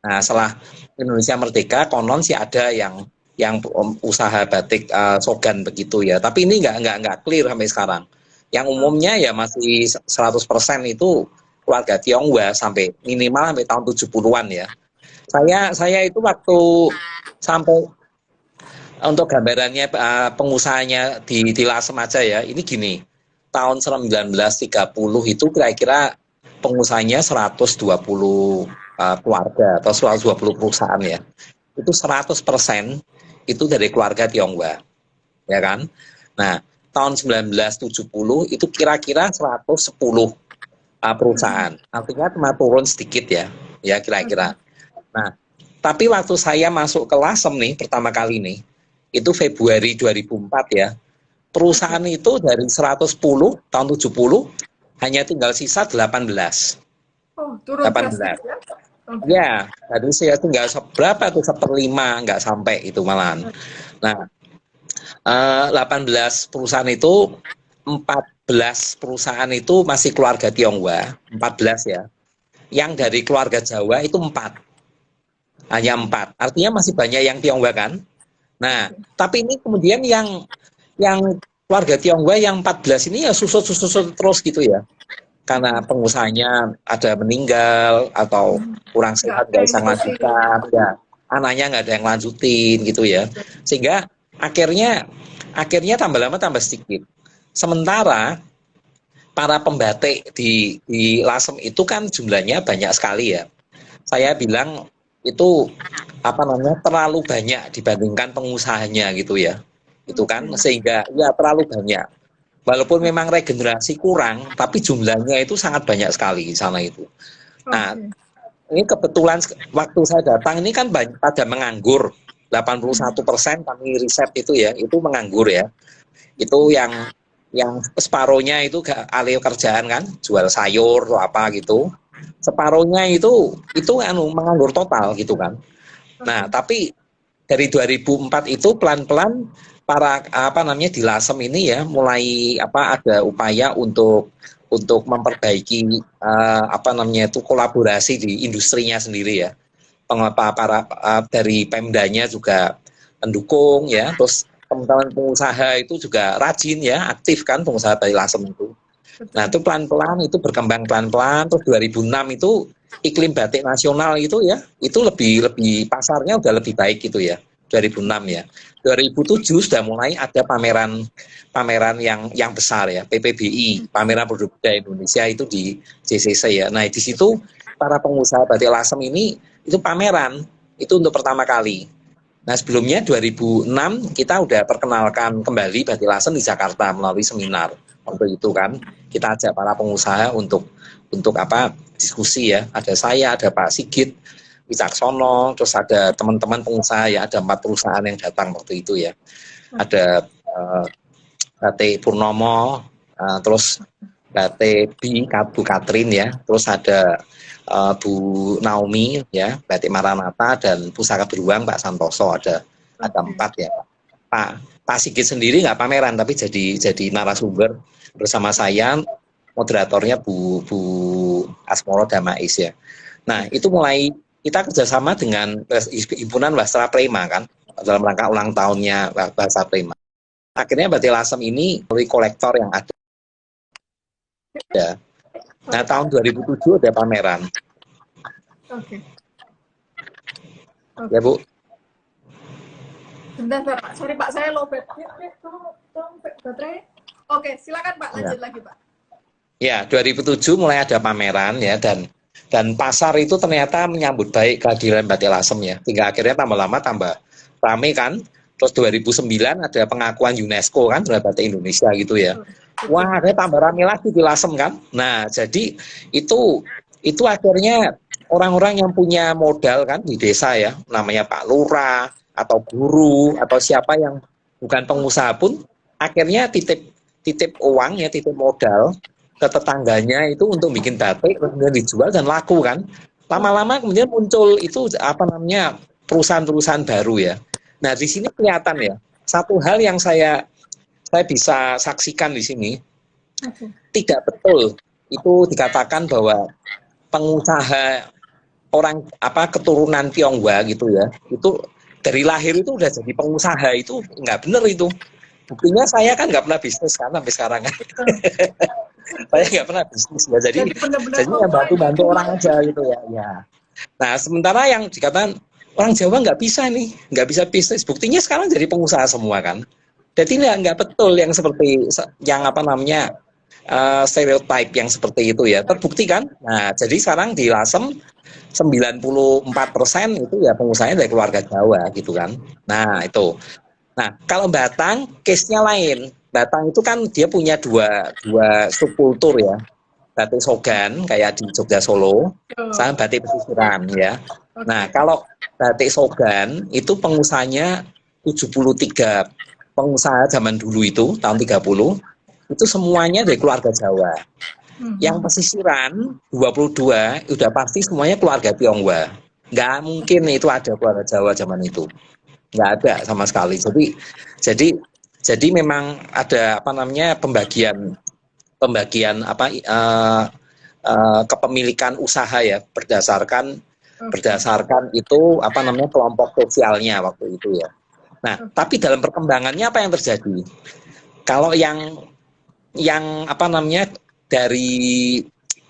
Nah, setelah Indonesia merdeka, konon sih ada yang usaha batik sogan begitu ya. Tapi ini nggak clear sampai sekarang. Yang umumnya ya masih 100% itu keluarga Tionghoa sampai minimal sampai tahun 70-an ya. Saya itu waktu sampai untuk gambarannya pengusahanya di Lasem aja ya. Ini gini, tahun 1930 itu kira-kira pengusahanya 120 keluarga atau 120 perusahaan ya. Itu 100% itu dari keluarga Tionghoa, ya kan? Nah, tahun 1970 itu kira-kira 110 perusahaan. Artinya cuma turun sedikit ya kira-kira. Nah, tapi waktu saya masuk ke Lasem nih pertama kali nih, itu Februari 2004 ya. Perusahaan itu dari 110 tahun 70 hanya tinggal sisa 18. Oh, turun drastis ya. Ya, tadi saya tinggal berapa tuh, 1/5 nggak sampai itu malahan. Nah, 18 perusahaan itu 14 perusahaan itu masih keluarga Tionghoa, 14 ya. Yang dari keluarga Jawa itu 4. Hanya 4. Artinya masih banyak yang Tionghoa kan? Nah, tapi ini kemudian yang keluarga Tionghoa yang 14 ini ya susut terus gitu ya. Karena pengusahanya ada meninggal atau kurang sehat nggak bisa lanjutkan ya, anaknya nggak ada yang lanjutin gitu ya, sehingga akhirnya tambah lama tambah sedikit. Sementara para pembatik di Lasem itu kan jumlahnya banyak sekali ya. Saya bilang itu terlalu banyak dibandingkan pengusahanya gitu ya. Itu kan sehingga ya terlalu banyak. Walaupun memang regenerasi kurang, tapi jumlahnya itu sangat banyak sekali di sana itu. Nah, ini kebetulan waktu saya datang ini kan pada menganggur. 81% kami riset itu ya, itu menganggur ya. Itu yang separohnya itu alih kerjaan kan, jual sayur atau apa gitu. Separohnya itu menganggur total gitu kan. Nah, tapi dari 2004 itu pelan-pelan para di Lasem ini ya mulai ada upaya untuk memperbaiki kolaborasi di industrinya sendiri ya. Para dari Pemdanya juga mendukung ya, terus teman-teman pengusaha itu juga rajin ya, aktif kan pengusaha dari Lasem itu. Nah, itu pelan-pelan itu berkembang pelan-pelan, terus 2006 itu iklim batik nasional itu ya, itu lebih pasarnya udah lebih baik gitu ya. 2006 ya. 2007 sudah mulai ada pameran yang besar ya, PPBI, Pameran Produk Budaya Indonesia itu di JCC ya. Nah, di situ para pengusaha batik Lasem ini itu pameran itu untuk pertama kali. Nah, sebelumnya 2006 kita udah perkenalkan kembali batik Lasem di Jakarta melalui seminar. Waktu itu kan kita ajak para pengusaha untuk diskusi ya. Ada saya, ada Pak Sigit Wicaksono, terus ada teman-teman pengusaha ya, ada 4 perusahaan yang datang waktu itu ya. Ada Batik Purnomo, terus Batik Bu Katrin ya, terus ada Bu Naomi ya, Batik Maranatha, dan Pusaka Beruang Pak Santoso, ada 4 ya. Pak Sigit sendiri nggak pameran tapi jadi narasumber bersama saya, moderatornya Bu Asmoro Damais ya. Nah, itu mulai kita kerjasama dengan Himpunan Wastra Prema kan dalam rangka ulang tahunnya Bahasa Prema. Akhirnya batik Lasem ini melalui kolektor yang ada. Nah, tahun 2007 ada pameran. Oke. Ya, Bu. Bentar, Pak. Sorry, Pak. Saya lowbat. Tolong baterai. Oke, silakan Pak. Lanjut lagi, Pak. Ya, 2007 mulai ada pameran ya, dan pasar itu ternyata menyambut baik kehadiran batik Lasem ya. Hingga akhirnya tambah lama tambah rame kan. Terus 2009 ada pengakuan UNESCO kan terhadap batik Indonesia gitu ya. Wah, akhirnya tambah rame lagi di Lasem kan. Nah, jadi itu akhirnya orang-orang yang punya modal kan di desa ya, namanya Pak Lurah atau guru atau siapa yang bukan pengusaha pun akhirnya titip uang ya, titip modal ke tetangganya itu untuk bikin batik, kemudian dijual dan laku kan. Lama-lama kemudian muncul itu perusahaan-perusahaan baru ya. Nah, di sini kelihatan ya, satu hal yang saya bisa saksikan di sini, tidak betul itu dikatakan bahwa pengusaha orang keturunan Tionghoa gitu ya, itu dari lahir itu udah jadi pengusaha, itu nggak benar itu. Buktinya saya kan nggak pernah bisnis kan sampai sekarang kan. Saya nggak pernah bisnis ya, jadi ya bantu orang aja gitu ya. Nah, sementara yang dikatakan orang Jawa nggak bisa nih, nggak bisa bisnis. Buktinya sekarang jadi pengusaha semua kan. Jadi nggak betul yang seperti yang apa namanya stereotype yang seperti itu ya. Terbukti kan? Nah, jadi sekarang di Lasem 94% itu ya pengusahanya dari keluarga Jawa gitu kan. Nah, itu. Nah, kalau Batang case-nya lain. Batang itu kan dia punya dua subkultur ya. Batik Sogan kayak di Jogja Solo sama batik pesisiran ya. Nah, kalau batik Sogan itu pengusahanya 73 pengusaha zaman dulu itu tahun 30 itu semuanya dari keluarga Jawa. Yang pesisiran 22 udah pasti semuanya keluarga Tionghoa. Nggak mungkin itu ada keluarga Jawa zaman itu. Nggak ada sama sekali. Jadi memang ada apa namanya pembagian apa kepemilikan usaha ya berdasarkan itu apa namanya kelompok sosialnya waktu itu ya. Nah, tapi dalam perkembangannya apa yang terjadi? Kalau yang apa namanya dari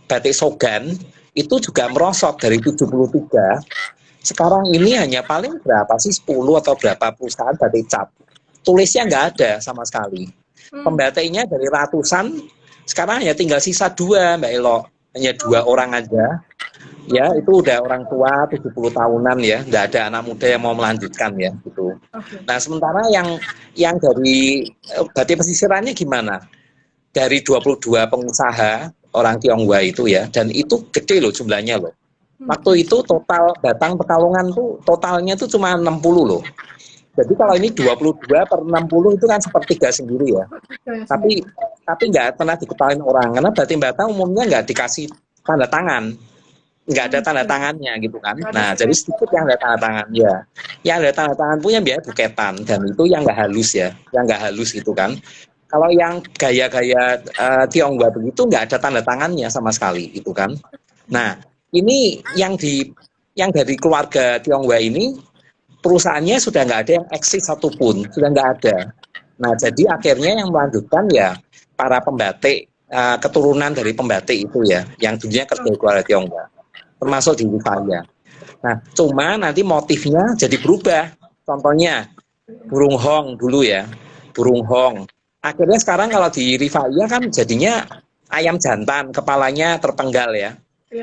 batik Sogan itu juga merosot dari 73. Sekarang ini hanya paling berapa sih 10 atau berapa perusahaan batik cap. Tulisnya nggak ada sama sekali. Pembatiknya dari ratusan sekarang hanya tinggal sisa 2 Mbak Elo. Hanya 2 orang aja. Ya, itu udah orang tua 70 tahunan ya, nggak ada anak muda yang mau melanjutkan ya gitu. Nah, sementara yang dari batik pesisirannya gimana? Dari 22 pengusaha orang Tionghoa itu ya, dan itu gede loh jumlahnya loh. Waktu itu total Batang Pekalongan tuh totalnya tuh cuma 60 loh. Jadi kalau ini 22 per 60 itu kan sepertiga sendiri ya. Tapi nggak pernah diketahui orang karena batik Batang umumnya nggak dikasih tanda tangan, nggak ada tanda tangannya gitu kan. Nah, jadi sedikit yang ada tanda tangan ya. Yang ada tanda tangan punya biaya buketan dan itu yang nggak halus ya, yang nggak halus gitu kan. Kalau yang gaya-gaya Tionghoa begitu nggak ada tanda tangannya sama sekali gitu kan. Nah, ini yang dari keluarga Tionghoa ini perusahaannya sudah nggak ada yang eksis satupun, sudah nggak ada. Nah, jadi akhirnya yang melanjutkan ya para pembatik, keturunan dari pembatik itu ya, yang dulunya kerja di keluarga Tionghoa, termasuk di Rifaya. Nah, cuma nanti motifnya jadi berubah. Contohnya, burung hong dulu ya, burung hong. Akhirnya sekarang kalau di Rifaya kan jadinya ayam jantan, kepalanya terpenggal ya,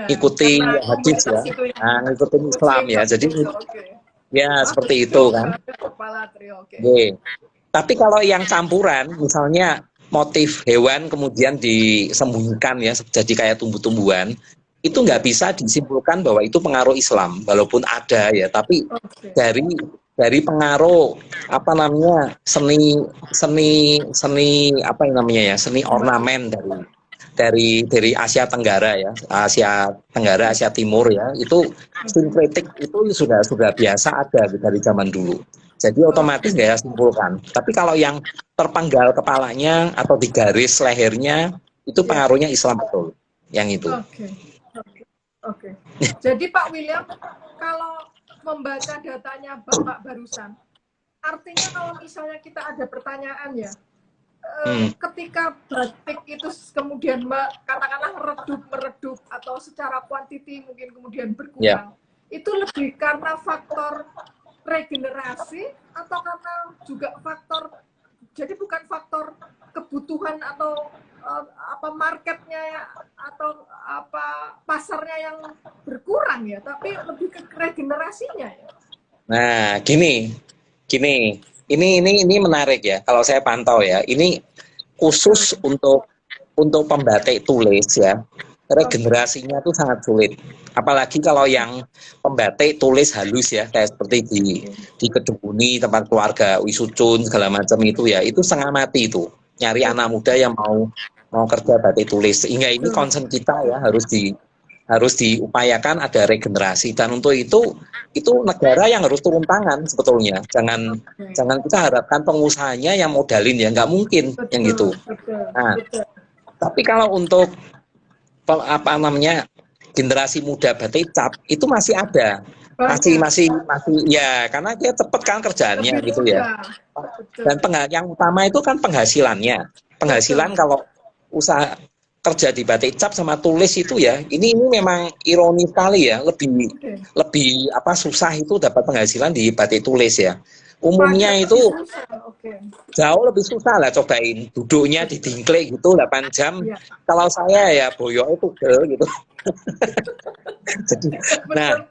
ikuti hadis ya, ngikuti Islam ya, jadi ya seperti itu kan. Oke. Tapi kalau yang campuran, misalnya motif hewan kemudian disembunyikan ya, jadi kayak tumbuh-tumbuhan, itu nggak bisa disimpulkan bahwa itu pengaruh Islam, walaupun ada ya. Tapi dari pengaruh apa namanya seni apa yang namanya ya, seni ornamen dari Asia Tenggara ya, Asia Tenggara, Asia Timur ya, itu sinkretik itu sudah biasa ada dari zaman dulu. Jadi otomatis nggak simpulkan. Tapi kalau yang terpenggal kepalanya atau digaris lehernya itu pengaruhnya Islam betul, yang itu. Oke. Jadi Pak William, kalau membaca datanya Bapak barusan, artinya kalau misalnya kita ada pertanyaan ya, ketika batik itu kemudian katakanlah meredup atau secara kuantiti mungkin kemudian berkurang, itu lebih karena faktor regenerasi atau karena juga faktor, jadi bukan faktor kebutuhan atau apa marketnya atau apa pasarnya yang berkurang ya, tapi lebih ke regenerasinya ya. Nah, gini. Ini menarik ya. Kalau saya pantau ya, ini khusus untuk pembatik tulis ya. Regenerasinya itu sangat sulit. Apalagi kalau yang pembatik tulis halus ya, kayak seperti di Kedubuni tempat keluarga Wisucun segala macam itu ya, itu setengah mati itu. Nyari anak muda yang mau kerja batik tulis. Sehingga ini concern kita ya harus diupayakan ada regenerasi, dan untuk itu negara yang harus turun tangan sebetulnya. Jangan kita harapkan pengusahanya yang modalin ya, nggak mungkin yang gitu. Nah, tapi kalau untuk apa namanya generasi muda batik cap itu masih ada, masih ya, karena dia cepet kan kerjaannya gitu ya. Dan yang utama itu kan penghasilan kalau kerja di batik cap sama tulis itu ya, ini memang ironi sekali ya, lebih apa susah itu dapat penghasilan di batik tulis ya. Umumnya itu jauh lebih susah lah, cobain duduknya di dingklik gitu 8 jam. Ya. Kalau saya ya boyok itu gitu. Jadi, nah,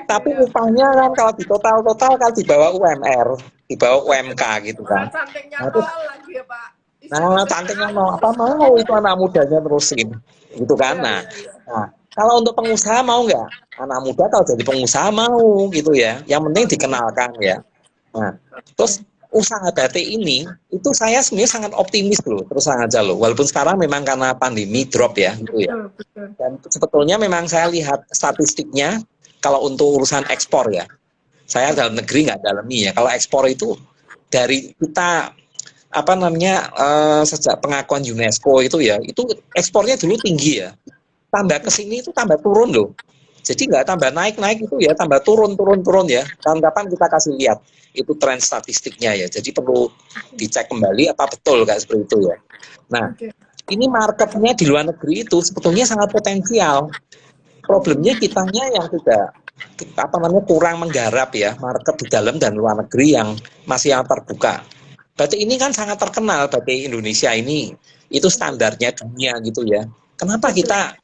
tapi upahnya kan kalau di total kan di bawah UMR, di bawah UMK gitu kan. Cantiknya nol lagi ya Pak. Nah, cantiknya mau apa mau itu anak mudanya terusin, gitu kan. Nah, kalau untuk pengusaha mau nggak? Anak muda kalau jadi pengusaha mau gitu ya. Yang penting dikenalkan ya. Nah, terus usaha batik ini itu saya sebenarnya sangat optimis loh, terus aja loh. Walaupun sekarang memang karena pandemi drop ya, gitu ya. Dan sebetulnya memang saya lihat statistiknya kalau untuk urusan ekspor ya. Saya dalam negeri nggak dalami ya. Kalau ekspor itu dari kita apa namanya sejak pengakuan UNESCO itu ya, itu ekspornya dulu tinggi ya. Tambah ke sini itu tambah turun loh. Jadi nggak tambah naik itu ya, tambah turun ya. Kapan-kapan kita kasih lihat itu tren statistiknya ya. Jadi perlu dicek kembali apa betul kayak seperti itu ya. Nah, ini marketnya di luar negeri itu sebetulnya sangat potensial. Problemnya kitanya yang tidak kurang menggarap ya market di dalam dan luar negeri yang masih yang terbuka. Batik ini kan sangat terkenal, batik Indonesia ini itu standarnya dunia gitu ya. Kenapa kita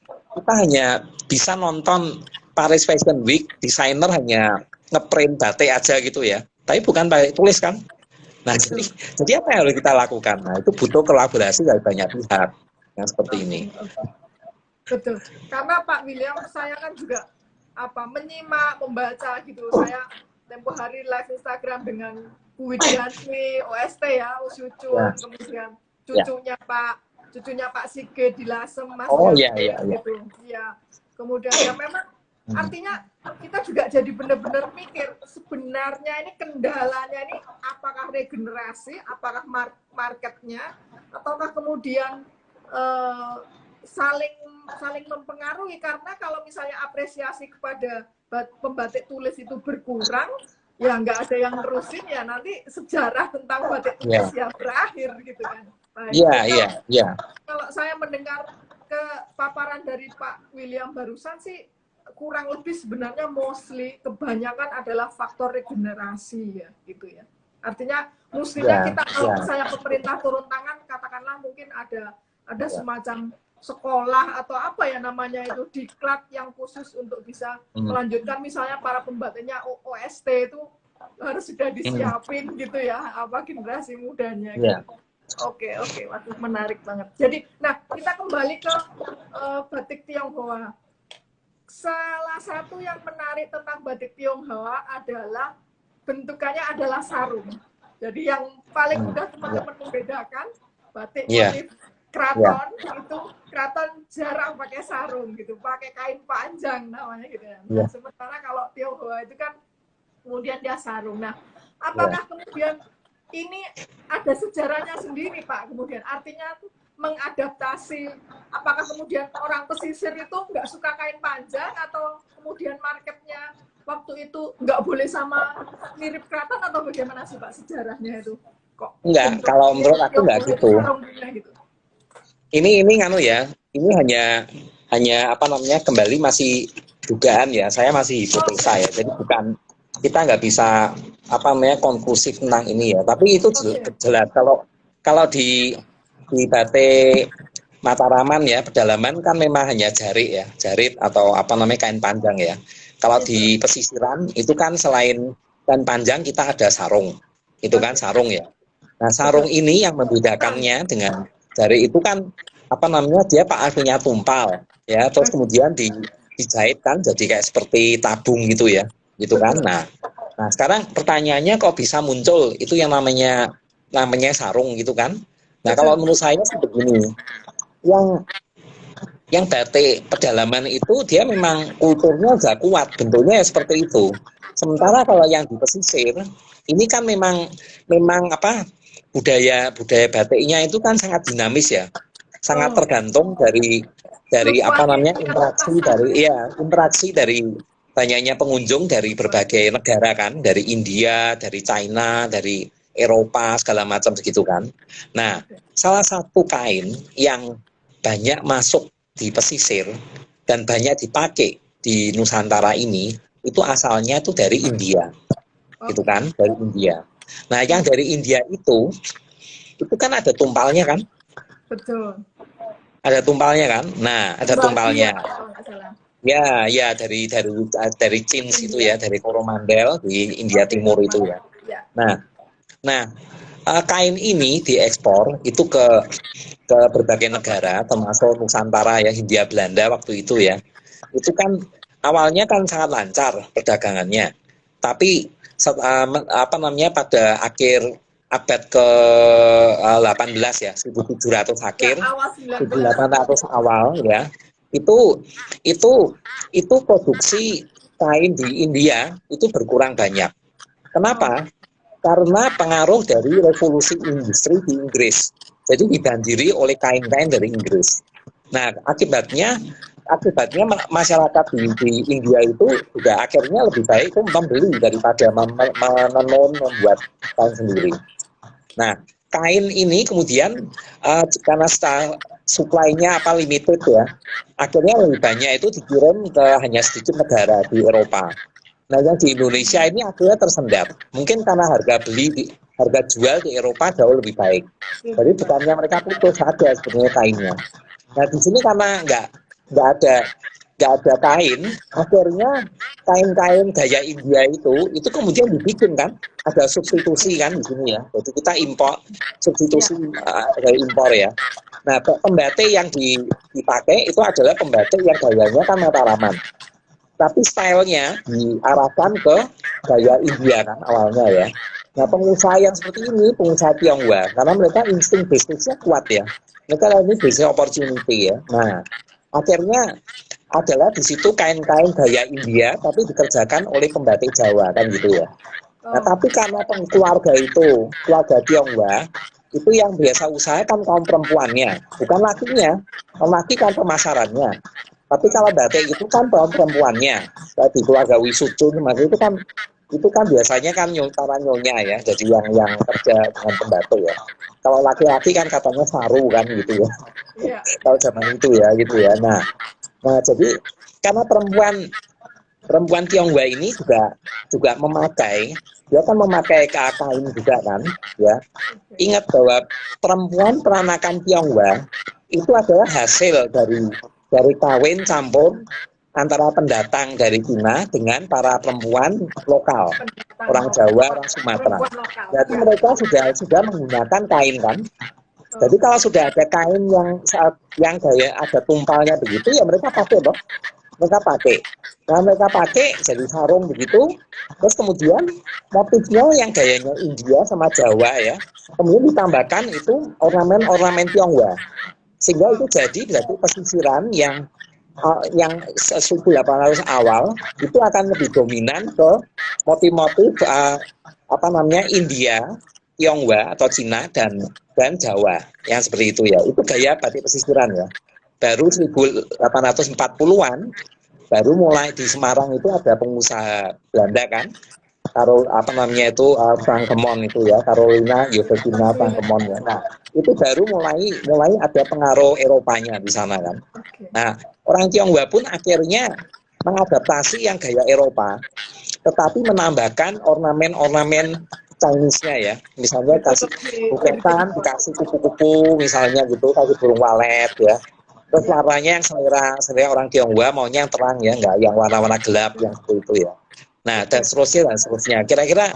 hanya bisa nonton Paris Fashion Week, desainer hanya ngeprint batik aja gitu ya, tapi bukan batik tulis kan. Nah, jadi apa yang harus kita lakukan? Nah, itu butuh kolaborasi dari banyak pihak yang seperti ini. Betul, karena Pak William, saya kan juga menyimak, membaca gitu. Saya tempo hari live Instagram dengan Bu Widianti, OST ya, Usucu, kemudian cucunya Pak Sigit di Lasem, Mas gitu. Ya. Kemudian ya memang artinya kita juga jadi benar-benar mikir sebenarnya ini kendalanya ini apakah regenerasi, apakah marketnya, ataukah kemudian saling mempengaruhi, karena kalau misalnya apresiasi kepada pembatik tulis itu berkurang, ya nggak ada yang nerusin ya nanti sejarah tentang batik tulis ya berakhir gitu kan. Iya. Kalau saya mendengar ke paparan dari Pak William barusan sih kurang lebih sebenarnya mostly kebanyakan adalah faktor regenerasi ya gitu ya. Artinya mestinya kita kalau misalnya pemerintah turun tangan, katakanlah mungkin ada semacam sekolah atau apa ya namanya itu diklat yang khusus untuk bisa melanjutkan, misalnya para pembatiknya OST itu harus sudah disiapin gitu ya, generasi mudanya gitu. Oke, waduh menarik banget. Jadi, nah kita kembali ke batik Tionghoa. Salah satu yang menarik tentang batik Tionghoa adalah bentukannya adalah sarung. Jadi yang paling mudah teman-teman membedakan batik motif keraton itu keraton jarang pakai sarung gitu, pakai kain panjang namanya gitu ya. Nah, sementara kalau Tionghoa itu kan kemudian dia sarung. Nah, apakah kemudian ini ada sejarahnya sendiri Pak? Kemudian artinya tuh mengadaptasi, apakah kemudian orang pesisir itu nggak suka kain panjang, atau kemudian marketnya waktu itu nggak boleh sama mirip keraton, atau bagaimana sih Pak sejarahnya itu? Kok enggak, kalau menurut aku nggak gitu. Ini nganu ya, ini hanya kembali masih dugaan ya, saya masih hipotesa ya, jadi bukan, kita nggak bisa konklusif tentang ini ya, tapi itu jelas kalau di batik Mataraman ya, pedalaman kan memang hanya jarit atau kain panjang ya. Kalau di pesisiran itu kan selain kain panjang kita ada sarung, itu kan sarung ya. Nah, sarung ini yang membedakannya dengan jarit itu kan dia pakai tumpal ya, terus kemudian dijahit kan jadi kayak seperti tabung gitu ya, gitu kan. Nah sekarang pertanyaannya kok bisa muncul itu yang namanya sarung gitu kan. Nah, kalau menurut saya sih begini, yang batik pedalaman itu dia memang kulturnya udah kuat, bentuknya ya seperti itu. Sementara kalau yang di pesisir ini kan memang budaya batiknya itu kan sangat dinamis ya, sangat tergantung dari interaksi dari banyaknya pengunjung dari berbagai negara kan, dari India, dari China, dari Eropa segala macam begitu kan. Nah, salah satu kain yang banyak masuk di pesisir dan banyak dipakai di Nusantara ini itu asalnya itu dari India, gitu Oke. kan, dari India. Nah, yang dari India itu kan ada tumpalnya kan, Betul. ada tumpalnya kan. Nah, ada Wagyu tumpalnya. ya kalau nggak salah. Ya, ya dari Cins itu India. ya, dari Coromandel di India Oke, Timur itu ya. ya. Nah, nah kain ini diekspor itu ke berbagai negara, termasuk Nusantara ya, Hindia Belanda waktu itu ya. Itu kan awalnya kan sangat lancar perdagangannya, tapi apa namanya pada akhir abad ke 18 ya, 1700 Ya, akhir, awal 19. 1800 awal ya, itu itu itu produksi kain di India itu berkurang banyak. Oh, Kenapa? Karena pengaruh dari revolusi industri di Inggris. Jadi dibanjiri oleh kain-kain dari Inggris. Nah, akibatnya masyarakat di India itu juga akhirnya lebih baik itu membeli daripada menenun membuat kain sendiri. Nah, kain ini kemudian karena supply-nya apa limited ya, akhirnya lebih banyak itu dikirim ke hanya sedikit negara di Eropa. Nah, yang di Indonesia ini akhirnya tersendat. Mungkin karena harga jual di Eropa jauh lebih baik. Jadi lebih baik. bukannya mereka putus ada sebenarnya kainnya. Nah, di sini karena nggak ada nggak ada kain, akhirnya kain-kain gaya India itu kemudian dibikin kan, ada substitusi kan di sini ya. Jadi kita impor Ya. substitusi dari impor ya. Nah, pembatik yang dipakai itu adalah pembatik yang gayanya kan Mataraman, tapi stylenya diarahkan ke gaya India kan awalnya ya. Nah, pengusaha yang seperti ini, pengusaha Tionghoa, karena mereka insting bisnisnya kuat ya. Mereka ini bisnis opportunity ya. Nah, akhirnya adalah di situ kain-kain gaya India, tapi dikerjakan oleh pembatik Jawa kan gitu ya. Nah, Oh, tapi karena keluarga itu, keluarga Tionghoa, itu yang biasa usaha kan kaum perempuannya, bukan lakinya. Laki kan pemasarannya. Tapi kalau batik itu kan kaum perempuannya. Di keluarga Wisudun, itu kan biasanya kan para nyonya ya, jadi yang kerja dengan pembatik ya. Kalau laki-laki kan katanya saru kan gitu ya. iya. Kalau zaman itu ya gitu ya. Nah jadi karena perempuan perempuan Tionghoa ini juga juga memakai, dia kan memakai kain juga kan ya. Oke. Ingat bahwa perempuan peranakan Tionghoa itu adalah hasil dari kawin campur antara pendatang dari Cina dengan para perempuan lokal, Pendatang orang lokal. Jawa, orang Sumatera. Perempuan lokal. Jadi Ya. mereka sudah menggunakan kain kan. Jadi Oh, kalau sudah ada kain yang gaya ada tumpalnya begitu ya mereka pakai loh, mereka pakai. Nah mereka pakai jadi sarung begitu. Terus kemudian motifnya yang gayanya India sama Jawa ya. Kemudian ditambahkan itu ornamen-ornamen Tionghoa. Sehingga itu jadi berarti pesisiran yang 1800 awal itu akan lebih dominan ke motif-motif apa namanya India, Tionghoa atau Cina dan Jawa yang seperti itu ya. Itu gaya batik pesisiran ya. Baru 1840-an baru mulai di Semarang itu ada pengusaha Belanda kan, apa namanya itu Franckemont itu ya, Carolina Josefina Franckemont ya. Nah itu baru mulai ada pengaruh Eropanya di sana kan. oke. Nah orang Tionghoa pun akhirnya mengadaptasi yang gaya Eropa, tetapi menambahkan ornamen-ornamen Chinese-nya ya. Misalnya Itu kasih lebih buketan, dikasih kupu-kupu misalnya gitu, kasih burung walet ya. Terus ya. warnanya yang selera orang Tionghoa maunya yang terang ya, nggak yang warna-warna gelap yang seperti itu ya. Nah, dan Oke. seterusnya dan seterusnya. Kira-kira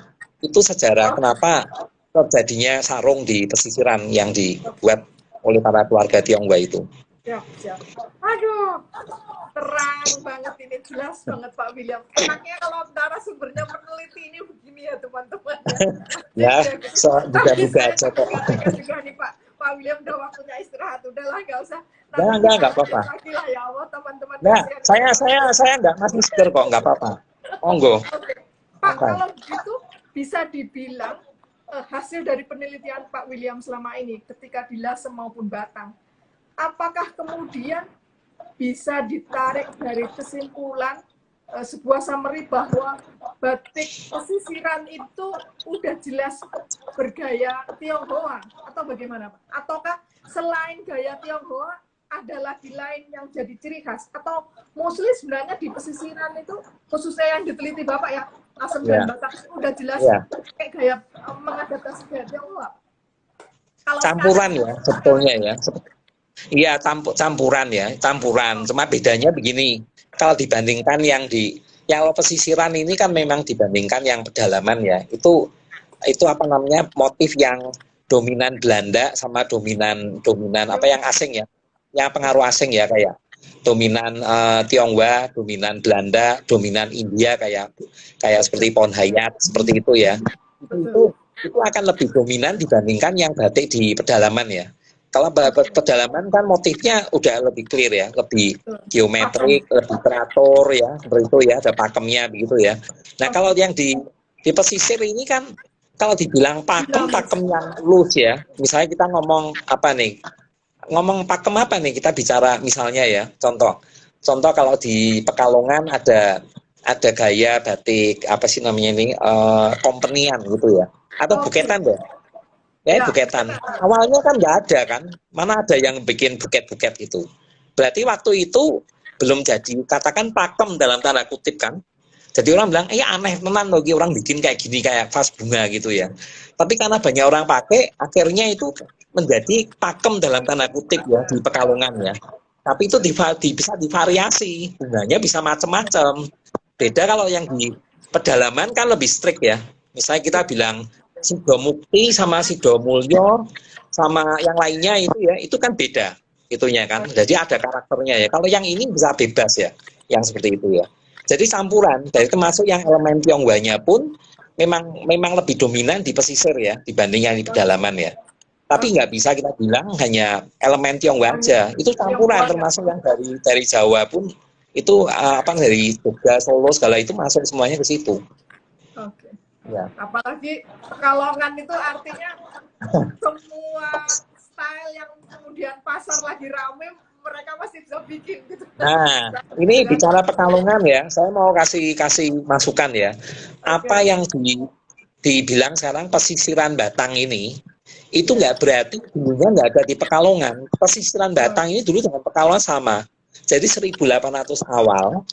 itu sejarah kenapa terjadinya sarung di pesisiran yang dibuat oleh para keluarga Tionghoa itu. Siap, siap. Aduh, terang banget ini, jelas banget Pak William. Enaknya kalau narasumbernya peneliti ini begini ya teman-teman ya. Asik Ya, deh. Tapi duga-duga saya aja takut kok. katakan juga nih Pak William udah waktunya istirahat. Udahlah, nggak usah. Ya, Nanti kita enggak lanjut apa-apa. lagi lah ya Allah teman-teman, Nah, kasihan ini saya Pak saya William. saya enggak masih seger kok, enggak apa-apa. Monggo, Oke. Pak, santai. kalau begitu bisa dibilang hasil dari penelitian Pak William selama ini ketika di Lasem maupun Batang, apakah kemudian bisa ditarik dari kesimpulan sebuah summary bahwa batik pesisiran itu udah jelas bergaya Tionghoa atau bagaimana Pak? Ataukah selain gaya Tionghoa ada lagi lain yang jadi ciri khas? Atau mostly sebenarnya di pesisiran itu khususnya yang diteliti Bapak ya, Asem dan Batak udah jelas kayak gaya mengadaptasi gaya Tionghoa? Kalau campuran ya sebetulnya ya. Iya, campuran ya, campuran. Cuma bedanya begini, kalau dibandingkan yang pesisiran ini kan memang dibandingkan yang pedalaman ya, itu apa namanya, motif yang dominan Belanda sama dominan apa yang asing ya, yang pengaruh asing ya, kayak dominan Tionghoa, dominan Belanda, dominan India, kayak seperti pohon hayat seperti itu ya. Itu akan lebih dominan dibandingkan yang batik di pedalaman ya. Kalau pedalaman kan motifnya udah lebih clear ya, lebih geometrik, lebih teratur ya, seperti itu ya, ada pakemnya begitu ya. Nah kalau yang di pesisir ini kan, kalau dibilang pakem yang loose ya, misalnya kita ngomong apa nih, ngomong pakem apa nih, kita bicara misalnya ya, contoh kalau di Pekalongan ada gaya batik apa sih namanya ini, kompenian gitu ya, atau buketan deh. Ya, buketan. Awalnya kan nggak ada kan, mana ada yang bikin buket-buket itu. Berarti waktu itu belum jadi, katakan pakem dalam tanda kutip kan. Jadi orang bilang, aneh tenan loh, orang bikin kayak gini, kayak vas bunga gitu ya. Tapi karena banyak orang pakai, akhirnya itu menjadi pakem dalam tanda kutip ya, di Pekalongan ya. Tapi itu bisa divariasi, bunganya bisa macam-macam. Beda kalau yang di pedalaman kan lebih strict ya. Misalnya kita bilang, Sido Mukti sama Sido Mulyo sama yang lainnya itu ya, itu kan beda itunya kan. Jadi ada karakternya ya. Kalau yang ini bisa bebas ya, yang seperti itu ya. Jadi campuran, dari termasuk yang elemen Tionghoanya pun memang lebih dominan di pesisir ya, dibanding yang di pedalaman ya. Tapi nggak bisa kita bilang hanya elemen Tionghoa aja. Itu campuran, termasuk yang dari Jawa pun itu dari Jogja, Solo segala itu masuk semuanya ke situ. Oke. Ya. Apalagi Pekalongan itu artinya semua style yang kemudian pasar lagi rame, mereka masih bisa bikin gitu. Nah, ini bicara Pekalongan ya, saya mau kasih masukan ya. Apa yang dibilang sekarang pesisiran Batang ini, itu nggak berarti dulunya nggak ada di Pekalongan. Pesisiran Batang ini dulu dengan Pekalongan sama. Jadi 1800 awal,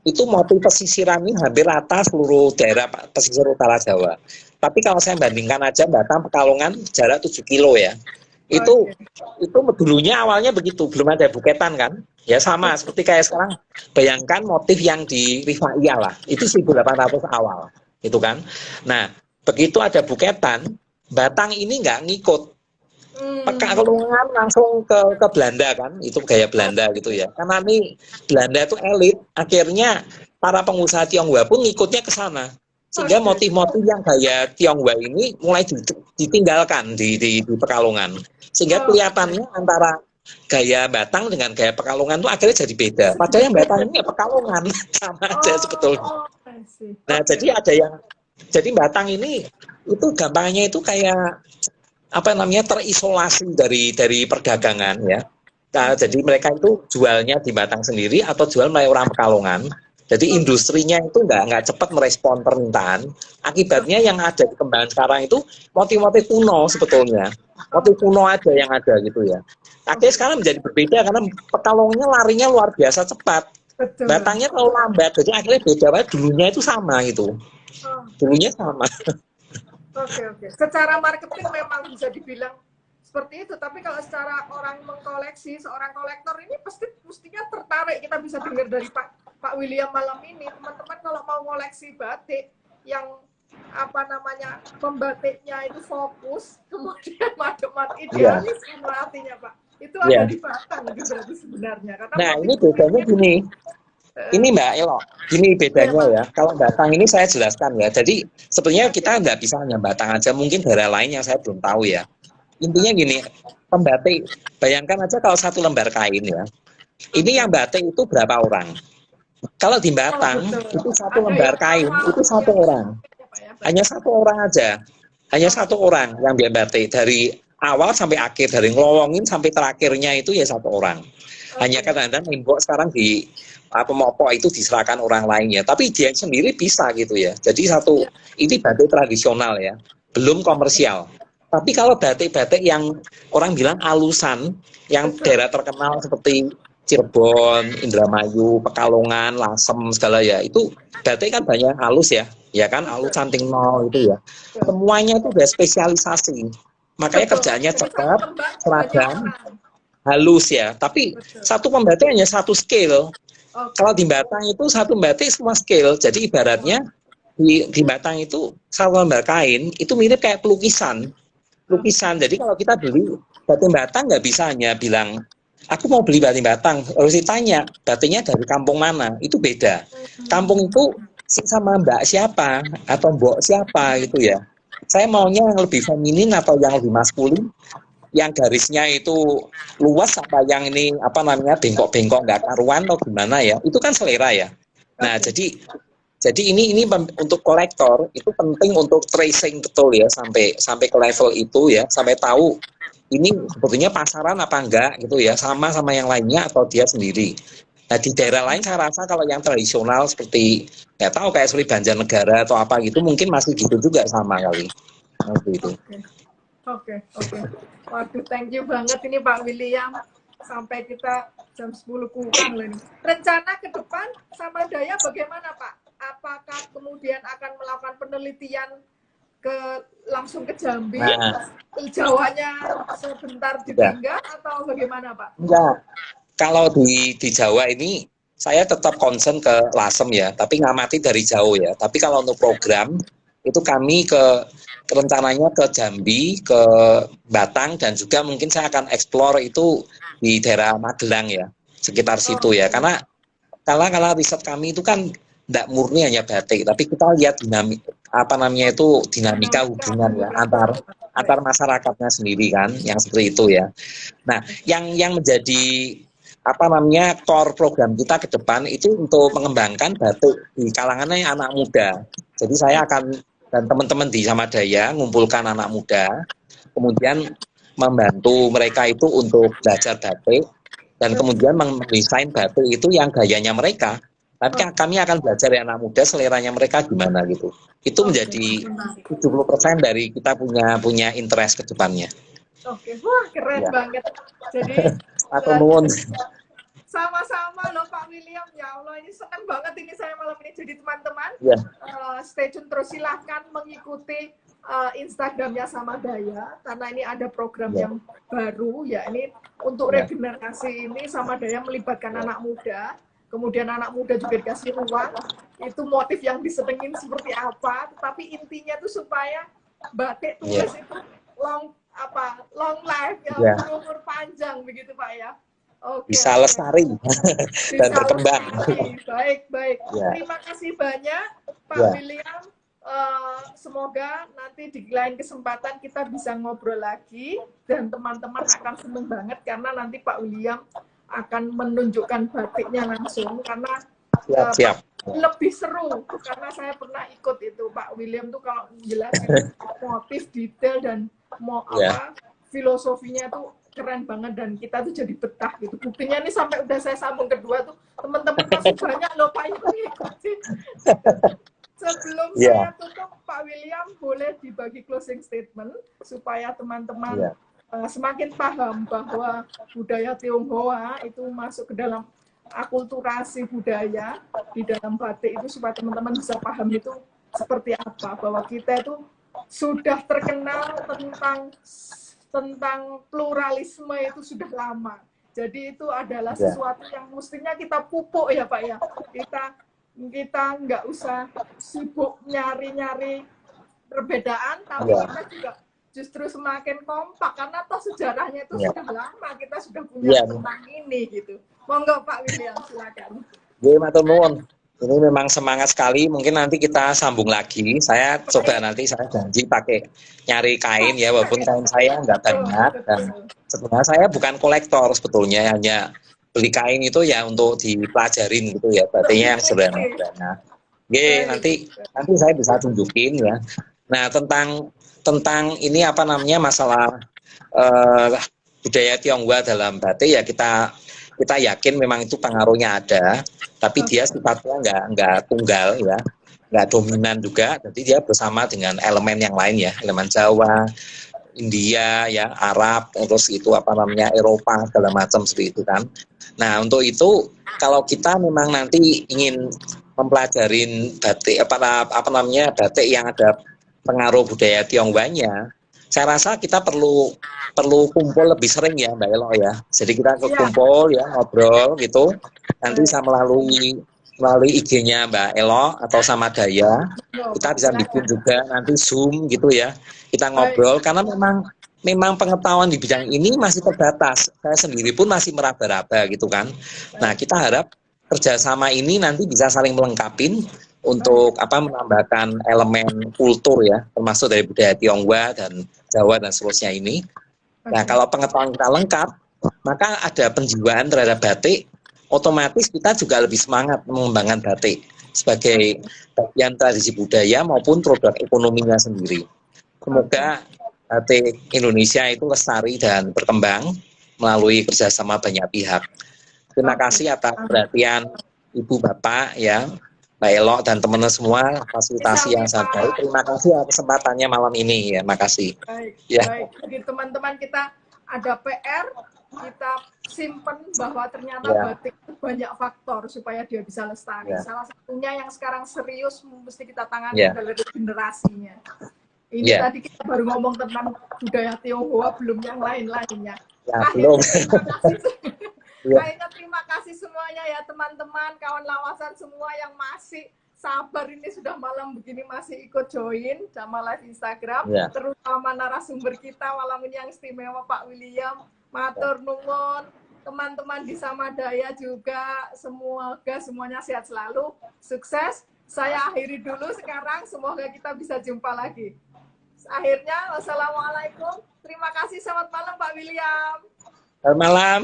itu motif pesisiran ini hampir rata seluruh daerah pesisir utara Jawa. Tapi kalau saya bandingkan aja Batang Pekalongan jarak 7 kilo ya. Itu dulunya awalnya begitu, belum ada buketan kan. Ya sama seperti kayak sekarang, bayangkan motif yang di Rifaiyah lah, itu 1800 awal. Itu kan. Nah, begitu ada buketan, Batang ini nggak ngikut. Pekalongan langsung ke Belanda kan, itu gaya Belanda gitu ya. Karena ini Belanda itu elit, akhirnya para pengusaha Tionghoa pun ngikutnya ke sana. Sehingga motif-motif yang gaya Tionghoa ini mulai ditinggalkan di Pekalongan. Sehingga kelihatannya antara gaya Batang dengan gaya Pekalongan itu akhirnya jadi beda. Padahal yang Batang ini ya Pekalongan, sama aja sebetulnya. Nah, jadi Batang ini itu gampangnya itu kayak terisolasi dari perdagangan ya. Nah, jadi mereka itu jualnya di Batang sendiri atau jual melalui orang Pekalongan. Jadi industrinya itu nggak cepat merespon permintaan. Akibatnya yang ada di Kembangan sekarang itu motif-motif kuno sebetulnya. Motif kuno aja yang ada gitu ya. Akhirnya sekarang menjadi berbeda karena Pekalongannya larinya luar biasa cepat. Batangnya terlalu lambat. Jadi akhirnya beda, dulunya itu sama gitu. Dulunya sama. Oke. Secara marketing memang bisa dibilang seperti itu, tapi kalau secara orang mengkoleksi, seorang kolektor ini mestinya tertarik. Kita bisa dengar dari Pak William malam ini, teman-teman kalau mau koleksi batik yang pembatiknya itu fokus, kemudian mat idealis artinya Pak. Itu ada di Batang gitu sebenarnya. Nah, ini bedanya gini. Ini Mbak Elo, ini bedanya ya. Kalau Batang ini saya jelaskan ya. Jadi sebenarnya kita nggak bisa hanya Batang aja, mungkin daerah lain yang saya belum tahu ya. Intinya gini, pembatik, bayangkan aja kalau satu lembar kain ya. Ini yang batik itu berapa orang? Kalau di Batang itu satu lembar kain itu satu orang. Hanya satu orang aja. Hanya satu orang yang biar batik dari awal sampai akhir, dari ngelowongin sampai terakhirnya itu ya satu orang. Hanya kadang-kadang nembok sekarang di apa mopok itu diserahkan orang lain ya, tapi dia sendiri bisa gitu ya. Jadi satu ini batik tradisional ya, belum komersial. Tapi kalau batik-batik yang orang bilang alusan, yang daerah terkenal seperti Cirebon, Indramayu, Pekalongan, Lasem segala ya, itu batik kan banyak halus ya kan, alus canting nol itu ya. Semuanya itu udah spesialisasi. Makanya kerjaannya cepat, seragam, halus ya. Tapi satu pembatik hanya satu skill. Kalau di Batang itu satu batik semua skill. Jadi ibaratnya di Batang itu satu lembar kain itu mirip kayak pelukisan. Jadi kalau kita beli batik Batang nggak bisa hanya bilang aku mau beli batik Batang, harus ditanya batiknya dari kampung mana. Itu beda. Kampung itu sama mbak siapa atau mbok siapa gitu ya. Saya maunya yang lebih feminin atau yang lebih maskulin, yang garisnya itu luas apa yang ini apa namanya bengkok-bengkok nggak karuan atau gimana ya, itu kan selera ya. Nah jadi ini untuk kolektor itu penting untuk tracing betul ya sampai ke level itu ya, sampai tahu ini sebetulnya pasaran apa enggak gitu ya, sama yang lainnya atau dia sendiri. Nah di daerah lain saya rasa kalau yang tradisional seperti nggak tahu kayak seperti Banjarnegara atau apa gitu mungkin masih gitu juga sama kali. Gitu. Oke. Waduh, thank you banget ini Pak William. Sampai kita jam 10 kurang loh ini. Rencana ke depan Samadaya bagaimana Pak? Apakah kemudian akan melakukan penelitian langsung ke Jambi? Jawanya sebentar ditinggal atau bagaimana Pak? Enggak. Kalau di Jawa ini saya tetap concern ke Lasem ya, tapi ngamati dari jauh ya. Tapi kalau untuk program itu kami rencananya ke Jambi, ke Batang, dan juga mungkin saya akan explore itu di daerah Magelang ya, sekitar situ ya. Karena kalau riset kami itu kan tidak murni hanya batik, tapi kita lihat dinamika hubungan ya antar masyarakatnya sendiri kan, yang seperti itu ya. Nah, yang menjadi core program kita ke depan itu untuk mengembangkan batik di kalangannya anak muda. Jadi saya akan dan teman-teman di Samadaya ngumpulkan anak muda, kemudian membantu mereka itu untuk belajar batik dan kemudian mendesain batik itu yang gayanya mereka. Tapi kami akan belajar anak muda seleranya mereka gimana gitu. Itu menjadi 70% dari kita punya interest ke depannya. Oke, wah keren banget. Jadi sama-sama loh Pak William, ya Allah ini senang banget ini saya malam ini. Jadi teman-teman stay tune terus, silahkan mengikuti Instagramnya Samadaya karena ini ada program yang baru ya, ini untuk regenerasi ini Samadaya melibatkan anak muda, kemudian anak muda juga dikasih ruang, itu motif yang disenengin seperti apa, tetapi intinya tuh supaya batik tulis itu long life ya, umur panjang begitu Pak ya. Bisa lestari dan berkembang. Baik. Terima kasih banyak Pak William. Semoga nanti di lain kesempatan kita bisa ngobrol lagi dan teman-teman akan seneng banget karena nanti Pak William akan menunjukkan batiknya langsung karena siap. Lebih seru karena saya pernah ikut itu Pak William tuh kalau jelasin motif detail dan filosofinya tuh keren banget dan kita tuh jadi betah gitu. Buktinya nih sampai udah saya sambung kedua tuh teman-teman masih banyak loh Pak yang ngikutin. Sebelum saya tutup Pak William boleh dibagi closing statement supaya teman-teman semakin paham bahwa budaya Tionghoa itu masuk ke dalam akulturasi budaya di dalam batik itu supaya teman-teman bisa paham itu seperti apa, bahwa kita itu sudah terkenal tentang pluralisme itu sudah lama. Jadi itu adalah sesuatu yang mestinya kita pupuk ya Pak ya. Kita nggak usah sibuk nyari-nyari perbedaan, tapi kita juga justru semakin kompak karena toh sejarahnya itu sudah lama, kita sudah punya tentang ini gitu. Monggo Pak William silakan. Matur nuwun. Ini memang semangat sekali. Mungkin nanti kita sambung lagi. Saya coba nanti saya janji pakai nyari kain ya, walaupun kain saya nggak banyak. Dan sebenarnya saya bukan kolektor sebetulnya, hanya beli kain itu ya untuk dipelajarin gitu ya, batiknya yang sederhana. Nanti saya bisa tunjukin ya. Nah tentang ini masalah budaya Tionghoa dalam batik ya, kita yakin memang itu pengaruhnya ada, tapi dia sifatnya nggak tunggal ya, nggak dominan juga. Jadi dia bersama dengan elemen yang lain ya, elemen Jawa, India, ya Arab, terus itu apa namanya Eropa segala macam seperti itu kan. Nah untuk itu kalau kita memang nanti ingin mempelajarin batik apa namanya batik yang ada pengaruh budaya Tionghoanya, saya rasa kita perlu kumpul lebih sering ya Mbak Elo ya. Jadi kita kumpul ya ngobrol gitu. Nanti bisa melalui IG-nya Mbak Elo atau sama Daya. Kita bisa bikin juga nanti Zoom gitu ya. Kita ngobrol karena memang pengetahuan di bidang ini masih terbatas. Saya sendiri pun masih meraba-raba gitu kan. Nah kita harap kerjasama ini nanti bisa saling melengkapi untuk menambahkan elemen kultur ya, termasuk dari budaya Tionghoa dan Jawa dan seterusnya ini. Nah kalau pengetahuan kita lengkap, maka ada penjiwaan terhadap batik, otomatis kita juga lebih semangat mengembangkan batik sebagai bagian tradisi budaya maupun produk ekonominya sendiri. Semoga batik Indonesia itu lestari dan berkembang melalui kerjasama banyak pihak. Terima kasih atas perhatian Ibu Bapak ya, Mbak Elo dan teman-teman semua, fasilitasi yang sangat baik. Terima kasih atas kesempatannya malam ini ya, makasih. Baik, ya. Baik. Jadi teman-teman kita ada PR, kita simpen bahwa ternyata batik itu banyak faktor supaya dia bisa lestari. Salah satunya yang sekarang serius mesti kita tangani adalah generasinya. Ini tadi kita baru ngomong tentang budaya Tionghoa, belum yang lain-lainnya. Belum. Kayaknya terima kasih semuanya ya teman-teman, kawan lawasan semua yang masih sabar ini sudah malam begini masih ikut join sama live Instagram, terutama narasumber kita malam ini yang istimewa Pak William, matur nuwun, teman-teman di Samadaya juga, semoga semuanya sehat selalu, sukses. Saya akhiri dulu sekarang, semoga kita bisa jumpa lagi. Akhirnya, wassalamualaikum, terima kasih, selamat malam Pak William. Selamat malam.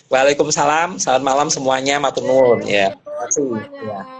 Waalaikumsalam. Selamat malam semuanya. Matur nuwun ya. Terima kasih.